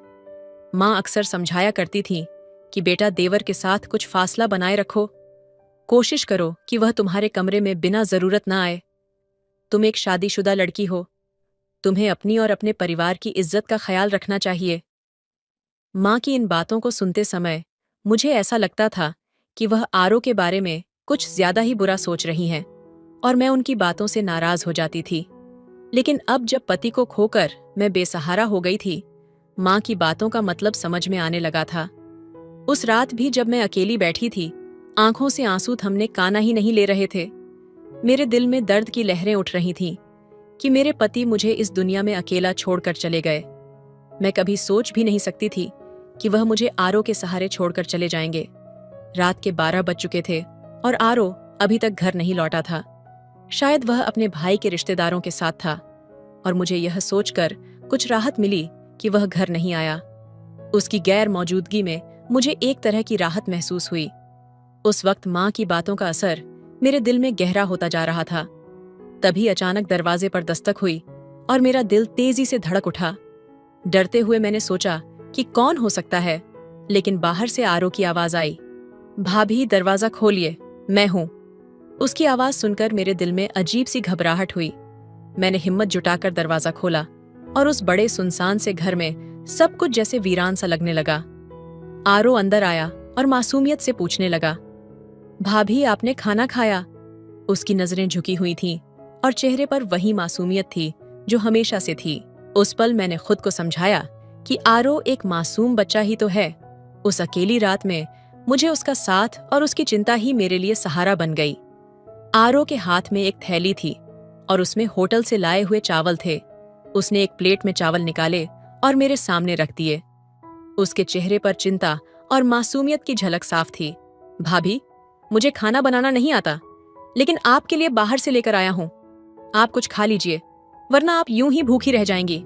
माँ अक्सर समझाया करती थी कि बेटा देवर के साथ कुछ फासला बनाए रखो, कोशिश करो कि वह तुम्हारे कमरे में बिना जरूरत ना आए। तुम एक शादीशुदा लड़की हो, तुम्हें अपनी और अपने परिवार की इज्जत का ख्याल रखना चाहिए। माँ की इन बातों को सुनते समय मुझे ऐसा लगता था कि वह आरो के बारे में कुछ ज्यादा ही बुरा सोच रही हैं, और मैं उनकी बातों से नाराज हो जाती थी। लेकिन अब जब पति को खोकर मैं बेसहारा हो गई थी, माँ की बातों का मतलब समझ में आने लगा था। उस रात भी जब मैं अकेली बैठी थी, आंखों से आंसू थमने काना ही नहीं ले रहे थे। मेरे दिल में दर्द की लहरें उठ रही थीं कि मेरे पति मुझे इस दुनिया में अकेला छोड़कर चले गए। मैं कभी सोच भी नहीं सकती थी कि वह मुझे आरो के सहारे छोड़कर चले जाएंगे। रात के 12 बज चुके थे और आरो अभी तक घर नहीं लौटा था। शायद वह अपने भाई के रिश्तेदारों के साथ था, और मुझे यह सोचकर कुछ राहत मिली कि वह घर नहीं आया। उसकी गैर मौजूदगी में मुझे एक तरह की राहत महसूस हुई। उस वक्त माँ की बातों का असर मेरे दिल में गहरा होता जा रहा था। तभी अचानक दरवाजे पर दस्तक हुई और मेरा दिल तेजी से धड़क उठा। डरते हुए मैंने सोचा कि कौन हो सकता है, लेकिन बाहर से आरो की आवाज आई, भाभी दरवाजा खोलिए, मैं हूं। उसकी आवाज सुनकर मेरे दिल में अजीब सी घबराहट हुई। मैंने हिम्मत जुटाकर दरवाजा खोला और उस बड़े सुनसान से घर में सब कुछ जैसे वीरान सा लगने लगा। आरो अंदर आया और मासूमियत से पूछने लगा, भाभी आपने खाना खाया? उसकी नजरें झुकी हुई थीं और चेहरे पर वही मासूमियत थी जो हमेशा से थी। उस पल मैंने खुद को समझाया कि आरो एक मासूम बच्चा ही तो है। उस अकेली रात में मुझे उसका साथ और उसकी चिंता ही मेरे लिए सहारा बन गई। आरो के हाथ में एक थैली थी और उसमें होटल से लाए हुए चावल थे। उसने एक प्लेट में चावल निकाले और मेरे सामने रख दिए। उसके चेहरे पर चिंता और मासूमियत की झलक साफ थी। भाभी, मुझे खाना बनाना नहीं आता, लेकिन आपके लिए बाहर से लेकर आया हूं। आप कुछ खा लीजिए, वरना आप यूं ही भूखी रह जाएंगी,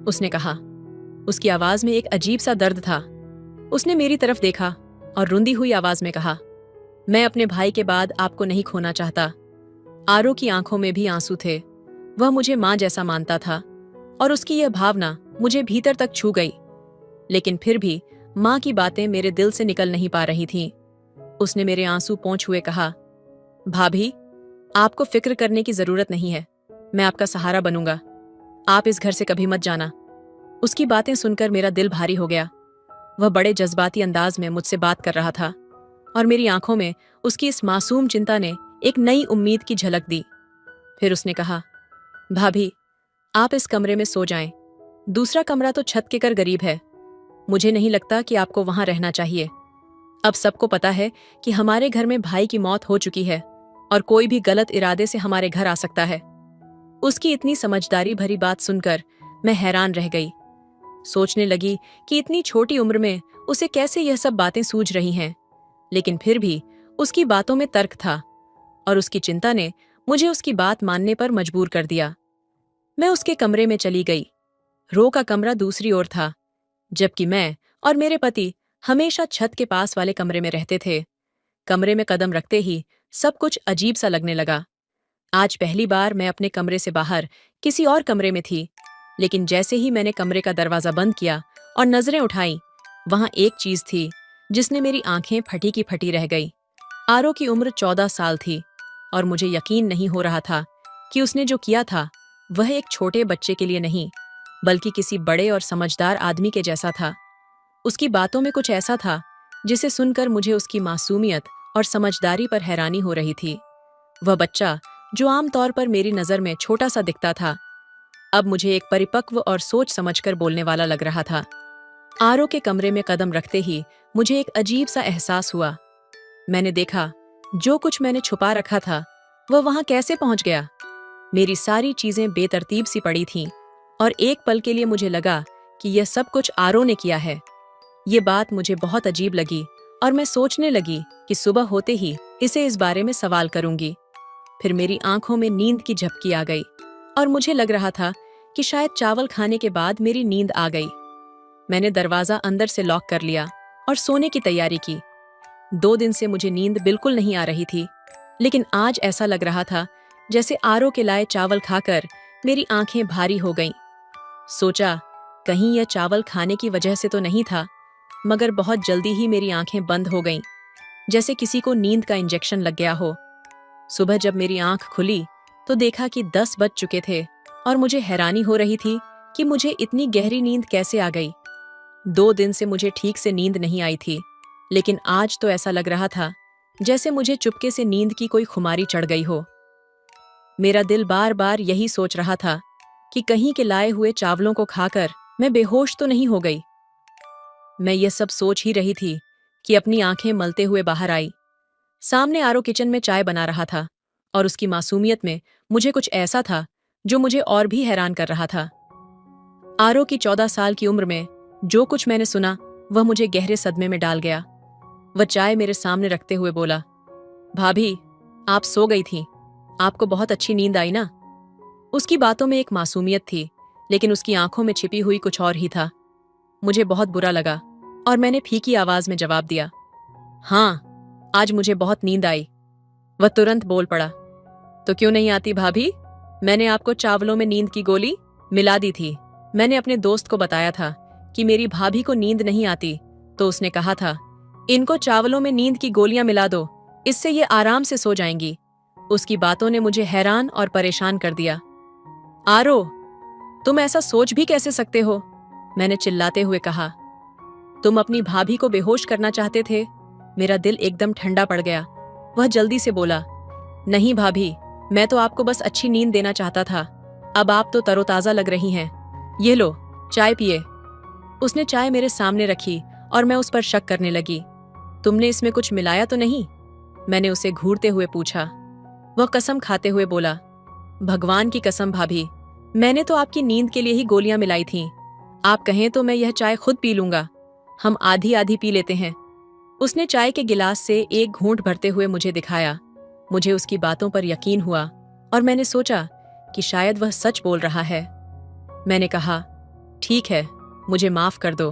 उसने कहा। उसकी आवाज में एक अजीब सा दर्द था। उसने मेरी तरफ देखा और रुंधी हुई आवाज में कहा, मैं अपने भाई के बाद आपको नहीं खोना चाहता। आरो की आंखों में भी आंसू थे। वह मुझे मां जैसा मानता था और उसकी यह भावना मुझे भीतर तक छू गई। लेकिन फिर भी मां की बातें मेरे दिल से निकल नहीं पा रही थीं। उसने मेरे आंसू पोंछ हुए कहा, भाभी, आपको फिक्र करने की जरूरत नहीं है। मैं आपका सहारा बनूंगा। आप इस घर से कभी मत जाना। उसकी बातें सुनकर मेरा दिल भारी हो गया। वह बड़े जज्बाती अंदाज में मुझसे बात कर रहा था और मेरी आंखों में उसकी इस मासूम चिंता ने एक नई उम्मीद की झलक दी। फिर उसने कहा, भाभी, आप इस कमरे में सो जाएं। दूसरा कमरा तो छत के कर गरीब है। मुझे नहीं लगता कि आपको वहां रहना चाहिए। अब सबको पता है कि हमारे घर में भाई की मौत हो चुकी है और कोई भी गलत इरादे से हमारे घर आ सकता है। उसकी इतनी समझदारी भरी बात सुनकर मैं हैरान रह गई। सोचने लगी कि इतनी छोटी उम्र में उसे कैसे यह सब बातें सूझ रही हैं। लेकिन फिर भी उसकी बातों में तर्क था और उसकी चिंता ने मुझे उसकी बात मानने पर मजबूर कर दिया। मैं उसके कमरे में चली गई। रो का कमरा दूसरी ओर था, जबकि मैं और मेरे पति हमेशा छत के पास वाले कमरे में रहते थे। कमरे में कदम रखते ही सब कुछ अजीब सा लगने लगा। आज पहली बार मैं अपने कमरे से बाहर किसी और कमरे में थी, लेकिन जैसे ही मैंने कमरे का दरवाजा बंद किया और नजरें उठाई, वहां एक चीज थी जिसने मेरी आंखें फटी की फटी रह गई। आरो की उम्र 14 साल थी और मुझे यकीन नहीं हो रहा था कि उसने जो किया था वह एक छोटे बच्चे के लिए नहीं, बल्कि किसी बड़े और समझदार आदमी के जैसा था। उसकी बातों में कुछ ऐसा था जिसे सुनकर मुझे उसकी मासूमियत और समझदारी पर हैरानी हो रही थी। वह बच्चा जो आमतौर पर मेरी नजर में छोटा सा दिखता था, अब मुझे एक परिपक्व और सोच समझकर बोलने वाला लग रहा था। आरो के कमरे में कदम रखते ही मुझे एक अजीब सा एहसास हुआ। मैंने देखा जो कुछ मैंने छुपा रखा था वह वहां कैसे पहुंच गया। मेरी सारी चीजें बेतरतीब सी पड़ी थीं और एक पल के लिए मुझे लगा कि यह सब कुछ आरो ने किया है। ये बात मुझे बहुत अजीब लगी और मैं सोचने लगी कि सुबह होते ही इसे इस बारे में सवाल करूंगी। फिर मेरी आंखों में नींद की झपकी आ गई और मुझे लग रहा था कि शायद चावल खाने के बाद मेरी नींद आ गई। मैंने दरवाजा अंदर से लॉक कर लिया और सोने की तैयारी की। 2 दिन से मुझे नींद बिल्कुल नहीं आ रही थी, लेकिन आज ऐसा लग रहा था जैसे आरो के लाए चावल खाकर मेरी आंखें भारी हो गईं। सोचा, कहीं यह चावल खाने की वजह से तो नहीं था, मगर बहुत जल्दी ही मेरी आंखें बंद हो गईं, जैसे किसी को नींद का इंजेक्शन लग गया हो। सुबह जब मेरी आंख खुली तो देखा कि 10 बज चुके थे और मुझे हैरानी हो रही थी कि मुझे इतनी गहरी नींद कैसे आ गई। 2 दिन से मुझे ठीक से नींद नहीं आई थी, लेकिन आज तो ऐसा लग रहा था जैसे मुझे चुपके से नींद की कोई खुमारी चढ़ गई हो। मेरा दिल बार बार यही सोच रहा था कि कहीं के लाए हुए चावलों को खाकर मैं बेहोश तो नहीं हो गई। मैं ये सब सोच ही रही थी कि अपनी आंखें मलते हुए बाहर आई। सामने आरो किचन में चाय बना रहा था और उसकी मासूमियत में मुझे कुछ ऐसा था जो मुझे और भी हैरान कर रहा था। आरो की 14 साल की उम्र में जो कुछ मैंने सुना वह मुझे गहरे सदमे में डाल गया। वह चाय मेरे सामने रखते हुए बोला, भाभी, आप सो गई थीं। आपको बहुत अच्छी नींद आई ना? उसकी बातों में एक मासूमियत थी, लेकिन उसकी आंखों में छिपी हुई कुछ और ही था। मुझे बहुत बुरा लगा और मैंने फीकी आवाज में जवाब दिया, हाँ, आज मुझे बहुत नींद आई। वह तुरंत बोल पड़ा, तो क्यों नहीं आती भाभी? मैंने आपको चावलों में नींद की गोली मिला दी थी। मैंने अपने दोस्त को बताया था कि मेरी भाभी को नींद नहीं आती, तो उसने कहा था, इनको चावलों में नींद की गोलियां मिला दो, इससे ये आराम से सो जाएंगी। उसकी बातों ने मुझे हैरान और परेशान कर दिया। आरो, तुम ऐसा सोच भी कैसे सकते हो? मैंने चिल्लाते हुए कहा। तुम अपनी भाभी को बेहोश करना चाहते थे? मेरा दिल एकदम ठंडा पड़ गया। वह जल्दी से बोला, नहीं भाभी, मैं तो आपको बस अच्छी नींद देना चाहता था। अब आप तो तरोताजा लग रही हैं। ये लो, चाय पिए। उसने चाय मेरे सामने रखी और मैं उस पर शक करने लगी। तुमने इसमें कुछ मिलाया तो नहीं? मैंने उसे घूरते हुए पूछा। वह कसम खाते हुए बोला, भगवान की कसम भाभी, मैंने तो आपकी नींद के लिए ही गोलियां मिलाई थीं। आप कहें तो मैं यह चाय खुद पी लूंगा। हम आधी आधी पी लेते हैं। उसने चाय के गिलास से एक घूंट भरते हुए मुझे दिखाया। मुझे उसकी बातों पर यकीन हुआ और मैंने सोचा कि शायद वह सच बोल रहा है। मैंने कहा, ठीक है, मुझे माफ कर दो।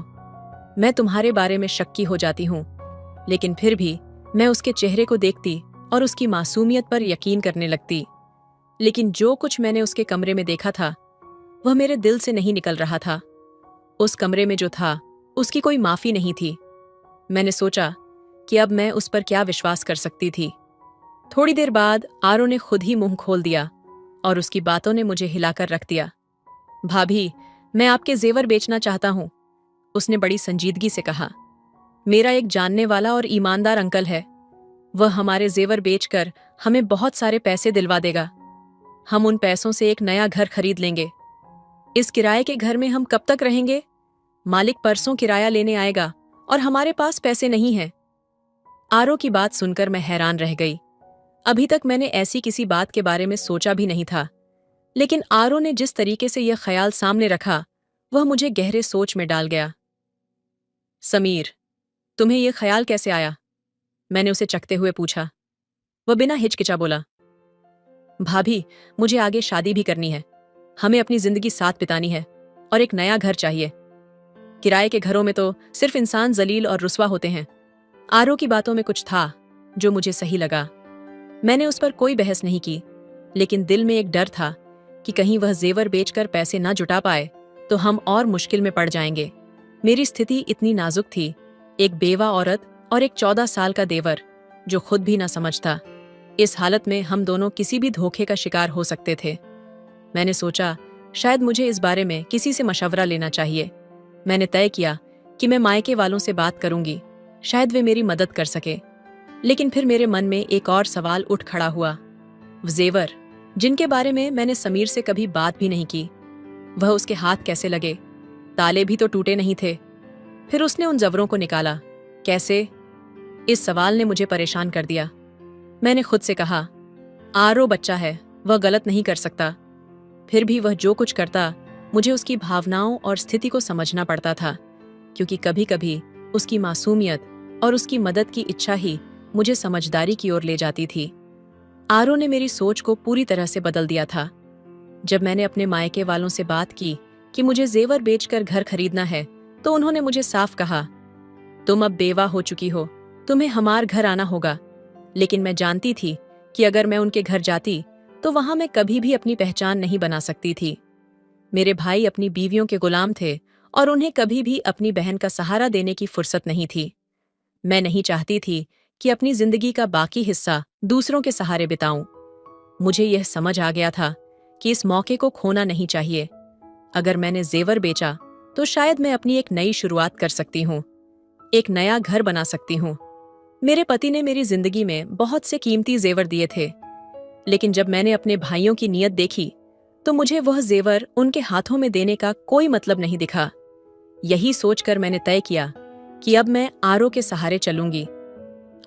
मैं तुम्हारे बारे में शक्की हो जाती हूँ, लेकिन फिर भी मैं उसके चेहरे को देखती और उसकी मासूमियत पर यकीन करने लगती। लेकिन जो कुछ मैंने उसके कमरे में देखा था, वह मेरे दिल से नहीं निकल रहा था। उस कमरे में जो था, उसकी कोई माफी नहीं थी। मैंने सोचा कि अब मैं उस पर क्या विश्वास कर सकती थी। थोड़ी देर बाद आरो ने खुद ही मुंह खोल दिया और उसकी बातों ने मुझे हिलाकर रख दिया। भाभी, मैं आपके जेवर बेचना चाहता हूं, उसने बड़ी संजीदगी से कहा। मेरा एक जानने वाला और ईमानदार अंकल है। वह हमारे जेवर बेचकर हमें बहुत सारे पैसे दिलवा देगा। हम उन पैसों से एक नया घर खरीद लेंगे। इस किराए के घर में हम कब तक रहेंगे? मालिक परसों किराया लेने आएगा और हमारे पास पैसे नहीं हैं। आरो की बात सुनकर मैं हैरान रह गई। अभी तक मैंने ऐसी किसी बात के बारे में सोचा भी नहीं था, लेकिन आरो ने जिस तरीके से यह ख्याल सामने रखा, वह मुझे गहरे सोच में डाल गया। समीर, तुम्हें यह ख्याल कैसे आया? मैंने उसे चकते हुए पूछा। वह बिना हिचकिचा बोला, भाभी, मुझे आगे शादी भी करनी है। हमें अपनी जिंदगी साथ बितानी है और एक नया घर चाहिए। किराए के घरों में तो सिर्फ इंसान जलील और रुस्वा होते हैं। आरो की बातों में कुछ था जो मुझे सही लगा। मैंने उस पर कोई बहस नहीं की, लेकिन दिल में एक डर था कि कहीं वह जेवर बेचकर पैसे ना जुटा पाए तो हम और मुश्किल में पड़ जाएंगे। मेरी स्थिति इतनी नाजुक थी, एक बेवा औरत और एक 14 साल का देवर जो खुद भी ना समझता। इस हालत में हम दोनों किसी भी धोखे का शिकार हो सकते थे। मैंने सोचा शायद मुझे इस बारे में किसी से मशवरा लेना चाहिए। मैंने तय किया कि मैं मायके वालों से बात करूंगी, शायद वे मेरी मदद कर सके। लेकिन फिर मेरे मन में एक और सवाल उठ खड़ा हुआ। जेवर, जिनके बारे में मैंने समीर से कभी बात भी नहीं की, वह उसके हाथ कैसे लगे? ताले भी तो टूटे नहीं थे। फिर उसने उन जवरों को निकाला कैसे? इस सवाल ने मुझे परेशान कर दिया। मैंने खुद से कहा, आरो बच्चा है, वह गलत नहीं कर सकता। फिर भी वह जो कुछ करता, मुझे उसकी भावनाओं और स्थिति को समझना पड़ता था, क्योंकि कभी कभी उसकी मासूमियत और उसकी मदद की इच्छा ही मुझे समझदारी की ओर ले जाती थी। आरो ने मेरी सोच को पूरी तरह से बदल दिया था। जब मैंने अपने मायके वालों से बात की कि मुझे जेवर बेचकर घर खरीदना है, तो उन्होंने मुझे साफ कहा, तुम अब बेवा हो चुकी हो, तुम्हें हमार घर आना होगा। लेकिन मैं जानती थी कि अगर मैं उनके घर जाती तो वहां मैं कभी भी अपनी पहचान नहीं बना सकती थी। मेरे भाई अपनी बीवियों के गुलाम थे और उन्हें कभी भी अपनी बहन का सहारा देने की फुर्सत नहीं थी। मैं नहीं चाहती थी कि अपनी जिंदगी का बाकी हिस्सा दूसरों के सहारे बिताऊं। मुझे यह समझ आ गया था कि इस मौके को खोना नहीं चाहिए। अगर मैंने जेवर बेचा तो शायद मैं अपनी एक नई शुरुआत कर सकती हूँ, एक नया घर बना सकती हूँ। मेरे पति ने मेरी जिंदगी में बहुत से कीमती जेवर दिए थे, लेकिन जब मैंने अपने भाइयों की नीयत देखी तो मुझे वह जेवर उनके हाथों में देने का कोई मतलब नहीं दिखा। यही सोचकर मैंने तय किया कि अब मैं आरो के सहारे चलूंगी।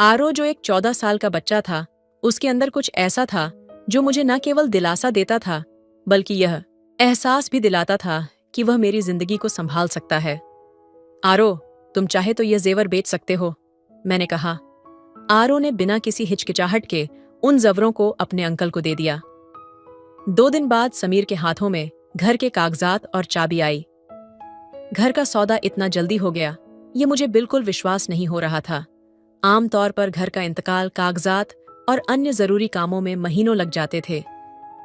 आरो जो एक 14 साल का बच्चा था, उसके अंदर कुछ ऐसा था जो मुझे न केवल दिलासा देता था, बल्कि यह एहसास भी दिलाता था कि वह मेरी जिंदगी को संभाल सकता है। आरो, तुम चाहे तो यह जेवर बेच सकते हो, मैंने कहा। आरो ने बिना किसी हिचकिचाहट के उन जवरों को अपने अंकल को दे दिया। 2 दिन बाद समीर के हाथों में घर के कागजात और चाबी आई। घर का सौदा इतना जल्दी हो गया, ये मुझे बिल्कुल विश्वास नहीं हो रहा था। आमतौर पर घर का इंतकाल, कागजात और अन्य जरूरी कामों में महीनों लग जाते थे,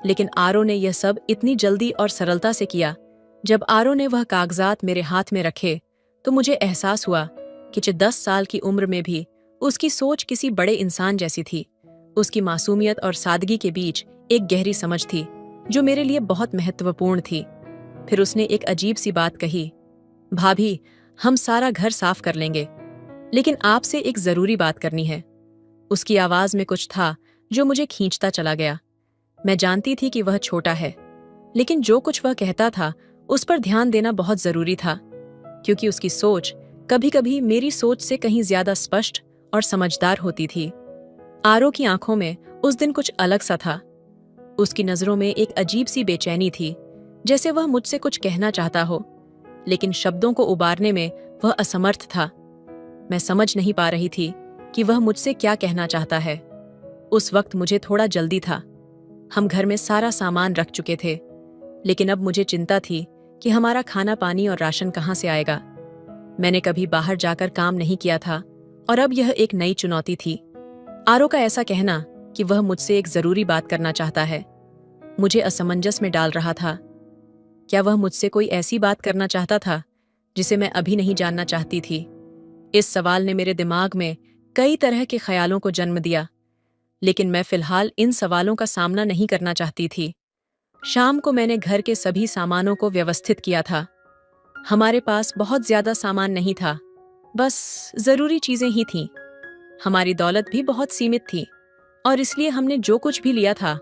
लेकिन आरो ने यह सब इतनी जल्दी और सरलता से किया। जब आरो ने वह कागजात मेरे हाथ में रखे तो मुझे एहसास हुआ कि 10 साल की उम्र में भी उसकी सोच किसी बड़े इंसान जैसी थी। उसकी मासूमियत और सादगी के बीच एक गहरी समझ थी जो मेरे लिए बहुत महत्वपूर्ण थी। फिर उसने एक अजीब सी बात कही, भाभी, हम सारा घर साफ कर लेंगे, लेकिन आपसे एक जरूरी बात करनी है। उसकी आवाज में कुछ था जो मुझे खींचता चला गया। मैं जानती थी कि वह छोटा है, लेकिन जो कुछ वह कहता था उस पर ध्यान देना बहुत जरूरी था, क्योंकि उसकी सोच कभी कभी मेरी सोच से कहीं ज्यादा स्पष्ट और समझदार होती थी। आरो की आंखों में उस दिन कुछ अलग सा था। उसकी नजरों में एक अजीब सी बेचैनी थी, जैसे वह मुझसे कुछ कहना चाहता हो, लेकिन शब्दों को उबारने में वह असमर्थ था। मैं समझ नहीं पा रही थी कि वह मुझसे क्या कहना चाहता है। उस वक्त मुझे थोड़ा जल्दी था। हम घर में सारा सामान रख चुके थे, लेकिन अब मुझे चिंता थी कि हमारा खाना पानी और राशन कहाँ से आएगा। मैंने कभी बाहर जाकर काम नहीं किया था और अब यह एक नई चुनौती थी। आरो का ऐसा कहना कि वह मुझसे एक जरूरी बात करना चाहता है मुझे असमंजस में डाल रहा था। क्या वह मुझसे कोई ऐसी बात करना चाहता था जिसे मैं अभी नहीं जानना चाहती थी? इस सवाल ने मेरे दिमाग में कई तरह के ख्यालों को जन्म दिया, लेकिन मैं फिलहाल इन सवालों का सामना नहीं करना चाहती थी। शाम को मैंने घर के सभी सामानों को व्यवस्थित किया था। हमारे पास बहुत ज्यादा सामान नहीं था, बस जरूरी चीजें ही थीं। हमारी दौलत भी बहुत सीमित थी और इसलिए हमने जो कुछ भी लिया था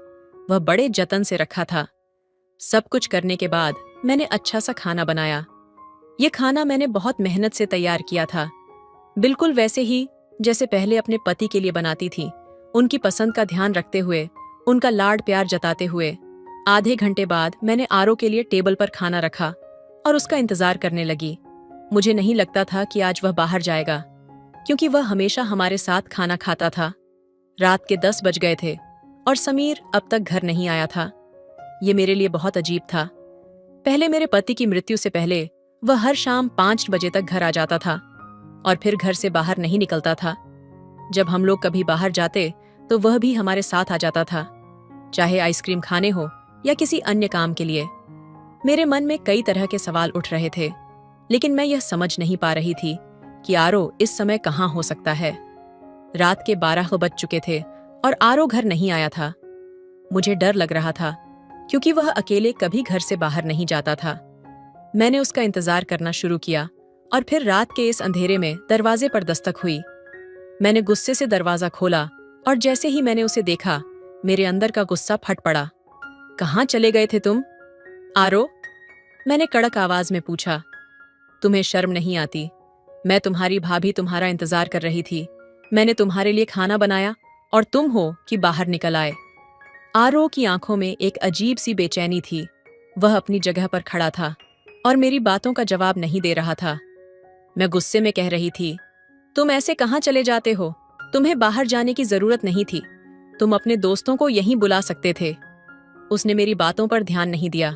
वह बड़े जतन से रखा था। सब कुछ करने के बाद मैंने अच्छा सा खाना बनाया। यह खाना मैंने बहुत मेहनत से तैयार किया था, बिल्कुल वैसे ही जैसे पहले अपने पति के लिए बनाती थी, उनकी पसंद का ध्यान रखते हुए, उनका लाड प्यार जताते हुए। आधे घंटे बाद मैंने आरो के लिए टेबल पर खाना रखा और उसका इंतजार करने लगी। मुझे नहीं लगता था कि आज वह बाहर जाएगा, क्योंकि वह हमेशा हमारे साथ खाना खाता था। रात के 10 बज गए थे और समीर अब तक घर नहीं आया था। ये मेरे लिए बहुत अजीब था। पहले मेरे पति की मृत्यु से पहले वह हर शाम 5 बजे तक घर आ जाता था और फिर घर से बाहर नहीं निकलता था। जब हम लोग कभी बाहर जाते तो वह भी हमारे साथ आ जाता था, चाहे आइसक्रीम खाने हो या किसी अन्य काम के लिए। मेरे मन में कई तरह के सवाल उठ रहे थे, लेकिन मैं यह समझ नहीं पा रही थी कि आरो इस समय कहाँ हो सकता है। रात के 12 बज चुके थे और आरो घर नहीं आया था। मुझे डर लग रहा था, क्योंकि वह अकेले कभी घर से बाहर नहीं जाता था। मैंने उसका इंतजार करना शुरू किया और फिर रात के इस अंधेरे में दरवाजे पर दस्तक हुई। मैंने गुस्से से दरवाजा खोला और जैसे ही मैंने उसे देखा, मेरे अंदर का गुस्सा फट पड़ा। कहाँ चले गए थे तुम, आरो? मैंने कड़क आवाज में पूछा। तुम्हें शर्म नहीं आती? मैं तुम्हारी भाभी तुम्हारा इंतजार कर रही थी। मैंने तुम्हारे लिए खाना बनाया और तुम हो कि बाहर निकल आए। आरो की आंखों में एक अजीब सी बेचैनी थी। वह अपनी जगह पर खड़ा था और मेरी बातों का जवाब नहीं दे रहा था। मैं गुस्से में कह रही थी, तुम ऐसे कहाँ चले जाते हो? तुम्हें बाहर जाने की जरूरत नहीं थी। तुम अपने दोस्तों को यहीं बुला सकते थे। उसने मेरी बातों पर ध्यान नहीं दिया।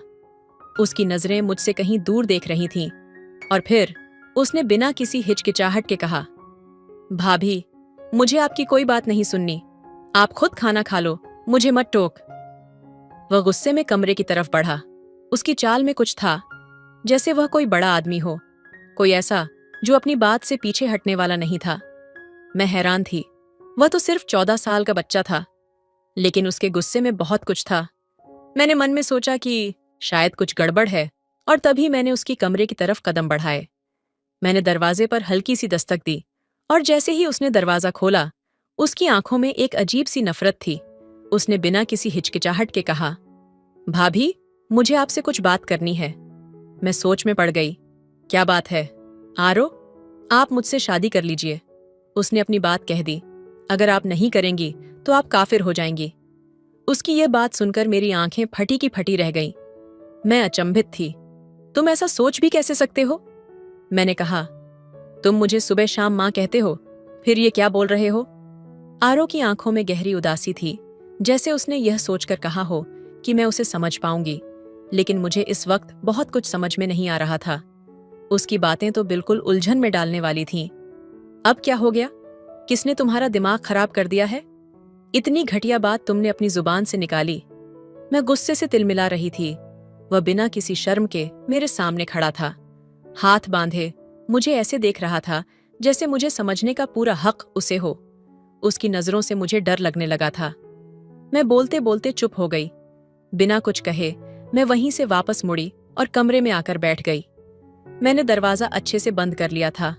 उसकी नजरें मुझसे कहीं दूर देख रही थीं और फिर उसने बिना किसी हिचकिचाहट के कहा, भाभी, मुझे आपकी कोई बात नहीं सुननी। आप खुद खाना खा लो, मुझे मत टोक। वह गुस्से में कमरे की तरफ बढ़ा। उसकी चाल में कुछ था, जैसे वह कोई बड़ा आदमी हो, कोई ऐसा जो अपनी बात से पीछे हटने वाला नहीं था। मैं हैरान थी। वह तो सिर्फ 14 साल का बच्चा था, लेकिन उसके गुस्से में बहुत कुछ था। मैंने मन में सोचा कि शायद कुछ गड़बड़ है और तभी मैंने उसकी कमरे की तरफ कदम बढ़ाए। मैंने दरवाजे पर हल्की सी दस्तक दी और जैसे ही उसने दरवाजा खोला, उसकी आंखों में एक अजीब सी नफरत थी। उसने बिना किसी हिचकिचाहट के कहा, भाभी, मुझे आपसे कुछ बात करनी है। मैं सोच में पड़ गई। क्या बात है? आरो, आप मुझसे शादी कर लीजिए। उसने अपनी बात कह दी। अगर आप नहीं करेंगी तो आप काफिर हो जाएंगी। उसकी यह बात सुनकर मेरी आंखें फटी की फटी रह गईं। मैं अचंभित थी। तुम ऐसा सोच भी कैसे सकते हो? मैंने कहा। तुम मुझे सुबह शाम माँ कहते हो, फिर ये क्या बोल रहे हो? आरो की आंखों में गहरी उदासी थी, जैसे उसने यह सोचकर कहा हो कि मैं उसे समझ पाऊंगी, लेकिन मुझे इस वक्त बहुत कुछ समझ में नहीं आ रहा था। उसकी बातें तो बिल्कुल उलझन में डालने वाली थीं। अब क्या हो गया? किसने तुम्हारा दिमाग खराब कर दिया है? इतनी घटिया बात तुमने अपनी जुबान से निकाली। मैं गुस्से से तिलमिला रही थी। वह बिना किसी शर्म के मेरे सामने खड़ा था, हाथ बांधे मुझे ऐसे देख रहा था जैसे मुझे समझने का पूरा हक उसे हो। उसकी नजरों से मुझे डर लगने लगा था। मैं बोलते बोलते चुप हो गई। बिना कुछ कहे मैं वहीं से वापस मुड़ी और कमरे में आकर बैठ गई। मैंने दरवाजा अच्छे से बंद कर लिया था।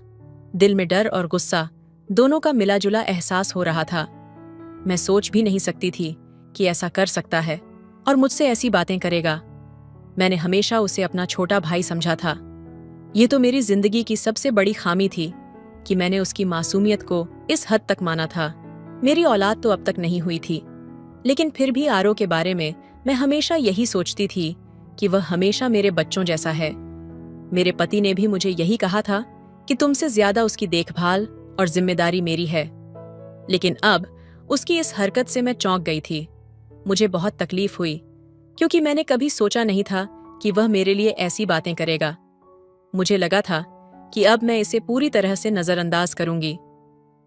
दिल में डर और गुस्सा दोनों का मिला-जुला एहसास हो रहा था। मैं सोच भी नहीं सकती थी कि ऐसा कर सकता है और मुझसे ऐसी बातें करेगा। मैंने हमेशा उसे अपना छोटा भाई समझा था। ये तो मेरी जिंदगी की सबसे बड़ी खामी थी कि मैंने उसकी मासूमियत को इस हद तक माना था। मेरी औलाद तो अब तक नहीं हुई थी, लेकिन फिर भी आरो के बारे में मैं हमेशा यही सोचती थी कि वह हमेशा मेरे बच्चों जैसा है। मेरे पति ने भी मुझे यही कहा था कि तुमसे ज्यादा उसकी देखभाल और जिम्मेदारी मेरी है। लेकिन अब उसकी इस हरकत से मैं चौंक गई थी। मुझे बहुत तकलीफ हुई, क्योंकि मैंने कभी सोचा नहीं था कि वह मेरे लिए ऐसी बातें करेगा। मुझे लगा था कि अब मैं इसे पूरी तरह से नजरअंदाज करूंगी।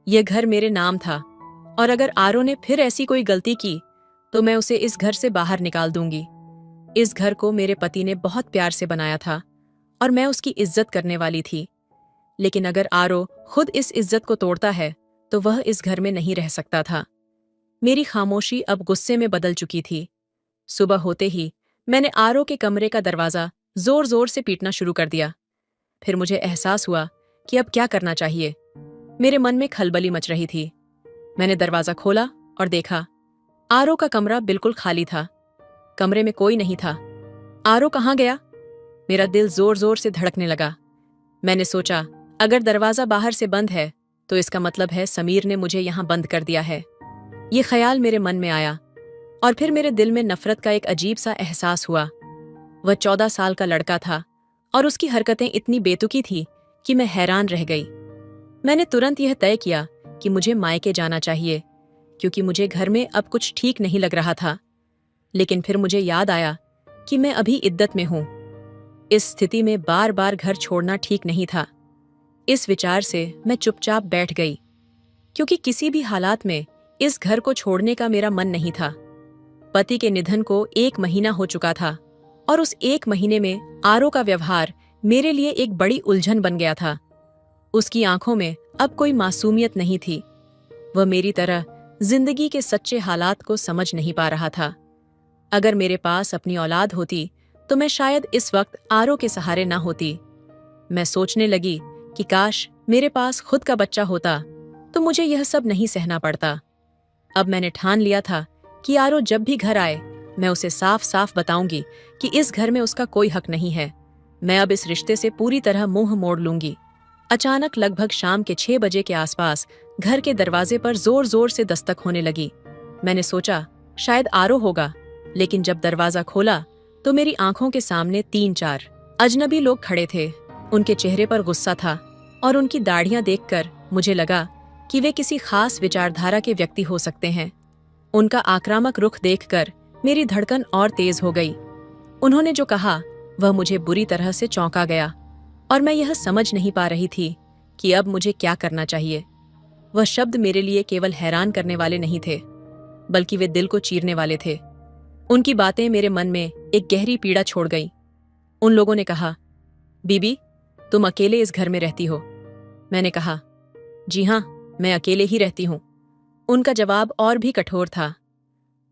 यह घर मेरे नाम था, और अगर आरो ने फिर ऐसी कोई गलती की तो मैं उसे इस घर से बाहर निकाल दूंगी। इस घर को मेरे पति ने बहुत प्यार से बनाया था और मैं उसकी इज्जत करने वाली थी। लेकिन अगर आरो खुद इस इज्जत को तोड़ता है तो वह इस घर में नहीं रह सकता था। मेरी खामोशी अब गुस्से में बदल चुकी थी। सुबह होते ही मैंने आरो के कमरे का दरवाजा जोर जोर से पीटना शुरू कर दिया। फिर मुझे एहसास हुआ कि अब क्या करना चाहिए। मेरे मन में खलबली मच रही थी। मैंने दरवाजा खोला और देखा, आरो का कमरा बिल्कुल खाली था। कमरे में कोई नहीं था। आरो कहाँ गया? मेरा दिल जोर जोर से धड़कने लगा। मैंने सोचा, अगर दरवाजा बाहर से बंद है तो इसका मतलब है समीर ने मुझे यहां बंद कर दिया है। ये ख्याल मेरे मन में आया और फिर मेरे दिल में नफरत का एक अजीब सा एहसास हुआ। वह 14 साल का लड़का था और उसकी हरकतें इतनी बेतुकी थी कि मैं हैरान रह गई। मैंने तुरंत यह तय किया कि मुझे मायके जाना चाहिए, क्योंकि मुझे घर में अब कुछ ठीक नहीं लग रहा था। लेकिन फिर मुझे याद आया कि मैं अभी इद्दत में हूं। इस स्थिति में बार बार घर छोड़ना ठीक नहीं था। इस विचार से मैं चुपचाप बैठ गई, क्योंकि किसी भी हालात में इस घर को छोड़ने का मेरा मन नहीं था। पति के निधन को 1 महीना हो चुका था और उस 1 महीने में आरो का व्यवहार मेरे लिए एक बड़ी उलझन बन गया था। उसकी आंखों में अब कोई मासूमियत नहीं थी। वह मेरी तरह जिंदगी के सच्चे हालात को समझ नहीं पा रहा था। अगर मेरे पास अपनी औलाद होती तो मैं शायद इस वक्त आरो के सहारे ना होती। मैं सोचने लगी कि काश मेरे पास खुद का बच्चा होता तो मुझे यह सब नहीं सहना पड़ता। अब मैंने ठान लिया था कि आरो जब भी घर आए मैं उसे साफ साफ बताऊंगी कि इस घर में उसका कोई हक नहीं है। मैं अब इस रिश्ते से पूरी तरह मुंह मोड़ लूंगी। अचानक लगभग शाम के 6 बजे के आसपास घर के दरवाजे पर जोर जोर से दस्तक होने लगी। मैंने सोचा शायद आरो होगा, लेकिन जब दरवाजा खोला तो मेरी आंखों के सामने 3-4 अजनबी लोग खड़े थे। उनके चेहरे पर गुस्सा था और उनकी दाढ़ियां देखकर मुझे लगा कि वे किसी खास विचारधारा के व्यक्ति हो सकते हैं। उनका आक्रामक रुख देखकर मेरी धड़कन और तेज हो गई। उन्होंने जो कहा वह मुझे बुरी तरह से चौंका गया और मैं यह समझ नहीं पा रही थी कि अब मुझे क्या करना चाहिए। वह शब्द मेरे लिए केवल हैरान करने वाले नहीं थे, बल्कि वे दिल को चीरने वाले थे। उनकी बातें मेरे मन में एक गहरी पीड़ा छोड़ गई। उन लोगों ने कहा, बीबी, तुम अकेले इस घर में रहती हो? मैंने कहा, जी हाँ, मैं अकेले ही रहती हूं। उनका जवाब और भी कठोर था।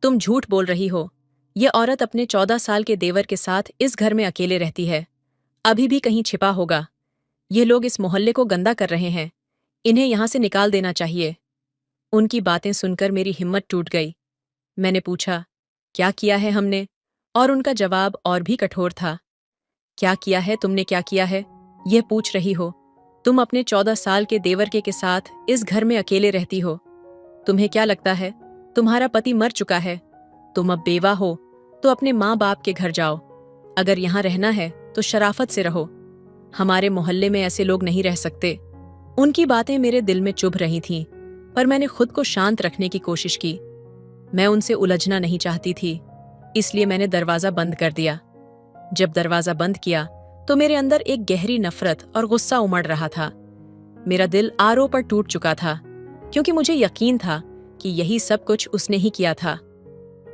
तुम झूठ बोल रही हो। यह औरत अपने 14 साल के देवर के साथ इस घर में अकेले रहती है। अभी भी कहीं छिपा होगा। ये लोग इस मोहल्ले को गंदा कर रहे हैं। इन्हें यहां से निकाल देना चाहिए। उनकी बातें सुनकर मेरी हिम्मत टूट गई। मैंने पूछा, क्या किया है हमने? और उनका जवाब और भी कठोर था। क्या किया है? तुमने क्या किया है यह पूछ रही हो? तुम अपने 14 साल के देवर के साथ इस घर में अकेले रहती हो। तुम्हें क्या लगता है तुम्हारा पति मर चुका है? तुम अब बेवा हो तो अपने माँ बाप के घर जाओ। अगर यहाँ रहना है तो शराफत से रहो। हमारे मोहल्ले में ऐसे लोग नहीं रह सकते। उनकी बातें मेरे दिल में चुभ रही थीं, पर मैंने खुद को शांत रखने की कोशिश की। मैं उनसे उलझना नहीं चाहती थी, इसलिए मैंने दरवाजा बंद कर दिया। जब दरवाजा बंद किया तो मेरे अंदर एक गहरी नफरत और गुस्सा उमड़ रहा था। मेरा दिल आरो पर टूट चुका था, क्योंकि मुझे यकीन था कि यही सब कुछ उसने ही किया था।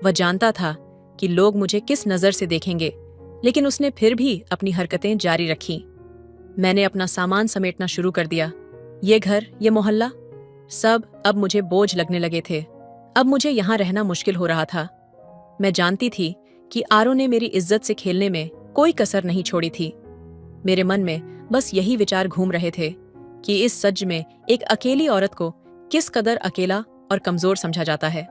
वह जानता था कि लोग मुझे किस नजर से देखेंगे, लेकिन उसने फिर भी अपनी हरकतें जारी रखीं। मैंने अपना सामान समेटना शुरू कर दिया। ये घर, ये मोहल्ला सब अब मुझे बोझ लगने लगे थे। अब मुझे यहाँ रहना मुश्किल हो रहा था। मैं जानती थी कि आरो ने मेरी इज्जत से खेलने में कोई कसर नहीं छोड़ी थी। मेरे मन में बस यही विचार घूम रहे थे कि इस सज में एक अकेली औरत को किस कदर अकेला और कमजोर समझा जाता है।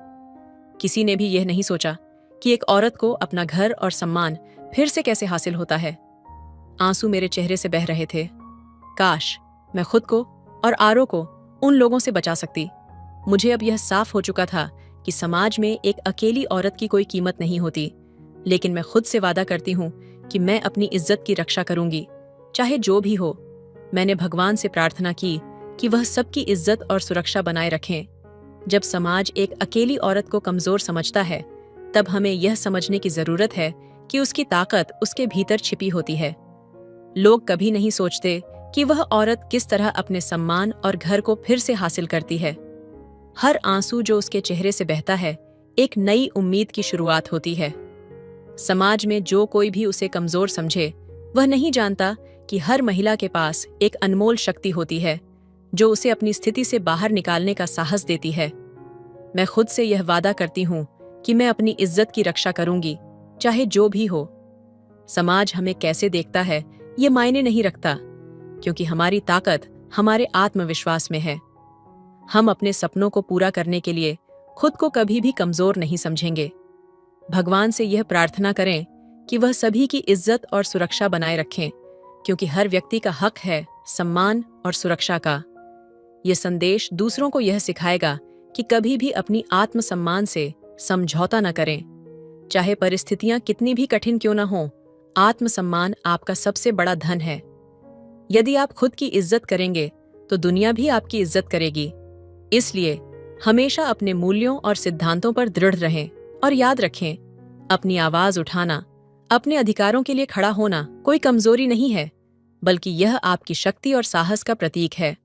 किसी ने भी यह नहीं सोचा कि एक औरत को अपना घर और सम्मान फिर से कैसे हासिल होता है। आंसू मेरे चेहरे से बह रहे थे। काश मैं खुद को और आरो को उन लोगों से बचा सकती। मुझे अब यह साफ हो चुका था कि समाज में एक अकेली औरत की कोई कीमत नहीं होती, लेकिन मैं खुद से वादा करती हूँ कि मैं अपनी इज्जत की रक्षा करूंगी, चाहे जो भी हो। मैंने भगवान से प्रार्थना की कि वह सबकी इज्जत और सुरक्षा बनाए रखें। जब समाज एक अकेली औरत को कमजोर समझता है, तब हमें यह समझने की जरूरत है कि उसकी ताकत उसके भीतर छिपी होती है। लोग कभी नहीं सोचते कि वह औरत किस तरह अपने सम्मान और घर को फिर से हासिल करती है। हर आंसू जो उसके चेहरे से बहता है, एक नई उम्मीद की शुरुआत होती है। समाज में जो कोई भी उसे कमजोर समझे, वह नहीं जानता कि हर महिला के पास एक अनमोल शक्ति होती है जो उसे अपनी स्थिति से बाहर निकालने का साहस देती है। मैं खुद से यह वादा करती हूँ कि मैं अपनी इज्जत की रक्षा करूंगी, चाहे जो भी हो। समाज हमें कैसे देखता है ये मायने नहीं रखता, क्योंकि हमारी ताकत हमारे आत्मविश्वास में है। हम अपने सपनों को पूरा करने के लिए खुद को कभी भी कमजोर नहीं समझेंगे। भगवान से यह प्रार्थना करें कि वह सभी की इज्जत और सुरक्षा बनाए रखें, क्योंकि हर व्यक्ति का हक है सम्मान और सुरक्षा का। यह संदेश दूसरों को यह सिखाएगा कि कभी भी अपनी आत्मसम्मान से समझौता न करें। चाहे परिस्थितियां कितनी भी कठिन क्यों न हों, आत्मसम्मान आपका सबसे बड़ा धन है। यदि आप खुद की इज्जत करेंगे तो दुनिया भी आपकी इज्जत करेगी। इसलिए हमेशा अपने मूल्यों और सिद्धांतों पर दृढ़ रहें और याद रखें, अपनी आवाज उठाना, अपने अधिकारों के लिए खड़ा होना कोई कमजोरी नहीं है, बल्कि यह आपकी शक्ति और साहस का प्रतीक है।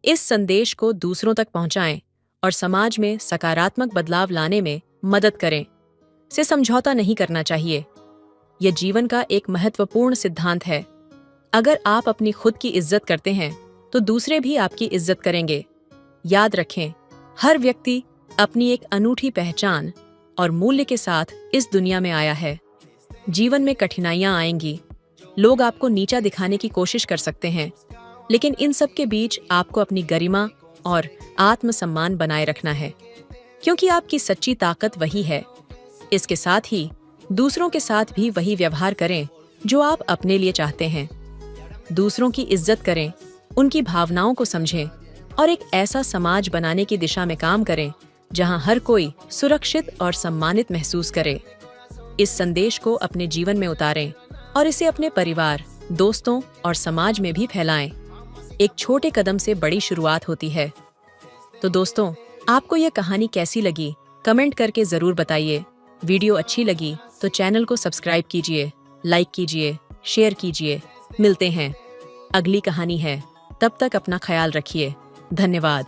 इस संदेश को दूसरों तक पहुंचाएं और समाज में सकारात्मक बदलाव लाने में मदद करें। से समझौता नहीं करना चाहिए। यह जीवन का एक महत्वपूर्ण सिद्धांत है। अगर आप अपनी खुद की इज्जत करते हैं तो दूसरे भी आपकी इज्जत करेंगे। याद रखें, हर व्यक्ति अपनी एक अनूठी पहचान और मूल्य के साथ इस दुनिया में आया है। जीवन में कठिनाइयां आएंगी, लोग आपको नीचा दिखाने की कोशिश कर सकते हैं, लेकिन इन सब के बीच आपको अपनी गरिमा और आत्मसम्मान बनाए रखना है, क्योंकि आपकी सच्ची ताकत वही है। इसके साथ ही दूसरों के साथ भी वही व्यवहार करें जो आप अपने लिए चाहते हैं। दूसरों की इज्जत करें, उनकी भावनाओं को समझें और एक ऐसा समाज बनाने की दिशा में काम करें जहां हर कोई सुरक्षित और सम्मानित महसूस करे। इस संदेश को अपने जीवन में उतारें और इसे अपने परिवार, दोस्तों और समाज में भी फैलाएं। एक छोटे कदम से बड़ी शुरुआत होती है। तो दोस्तों, आपको यह कहानी कैसी लगी कमेंट करके जरूर बताइए। वीडियो अच्छी लगी तो चैनल को सब्सक्राइब कीजिए, लाइक कीजिए, शेयर कीजिए। मिलते हैं, अगली कहानी है। तब तक अपना ख्याल रखिए। धन्यवाद।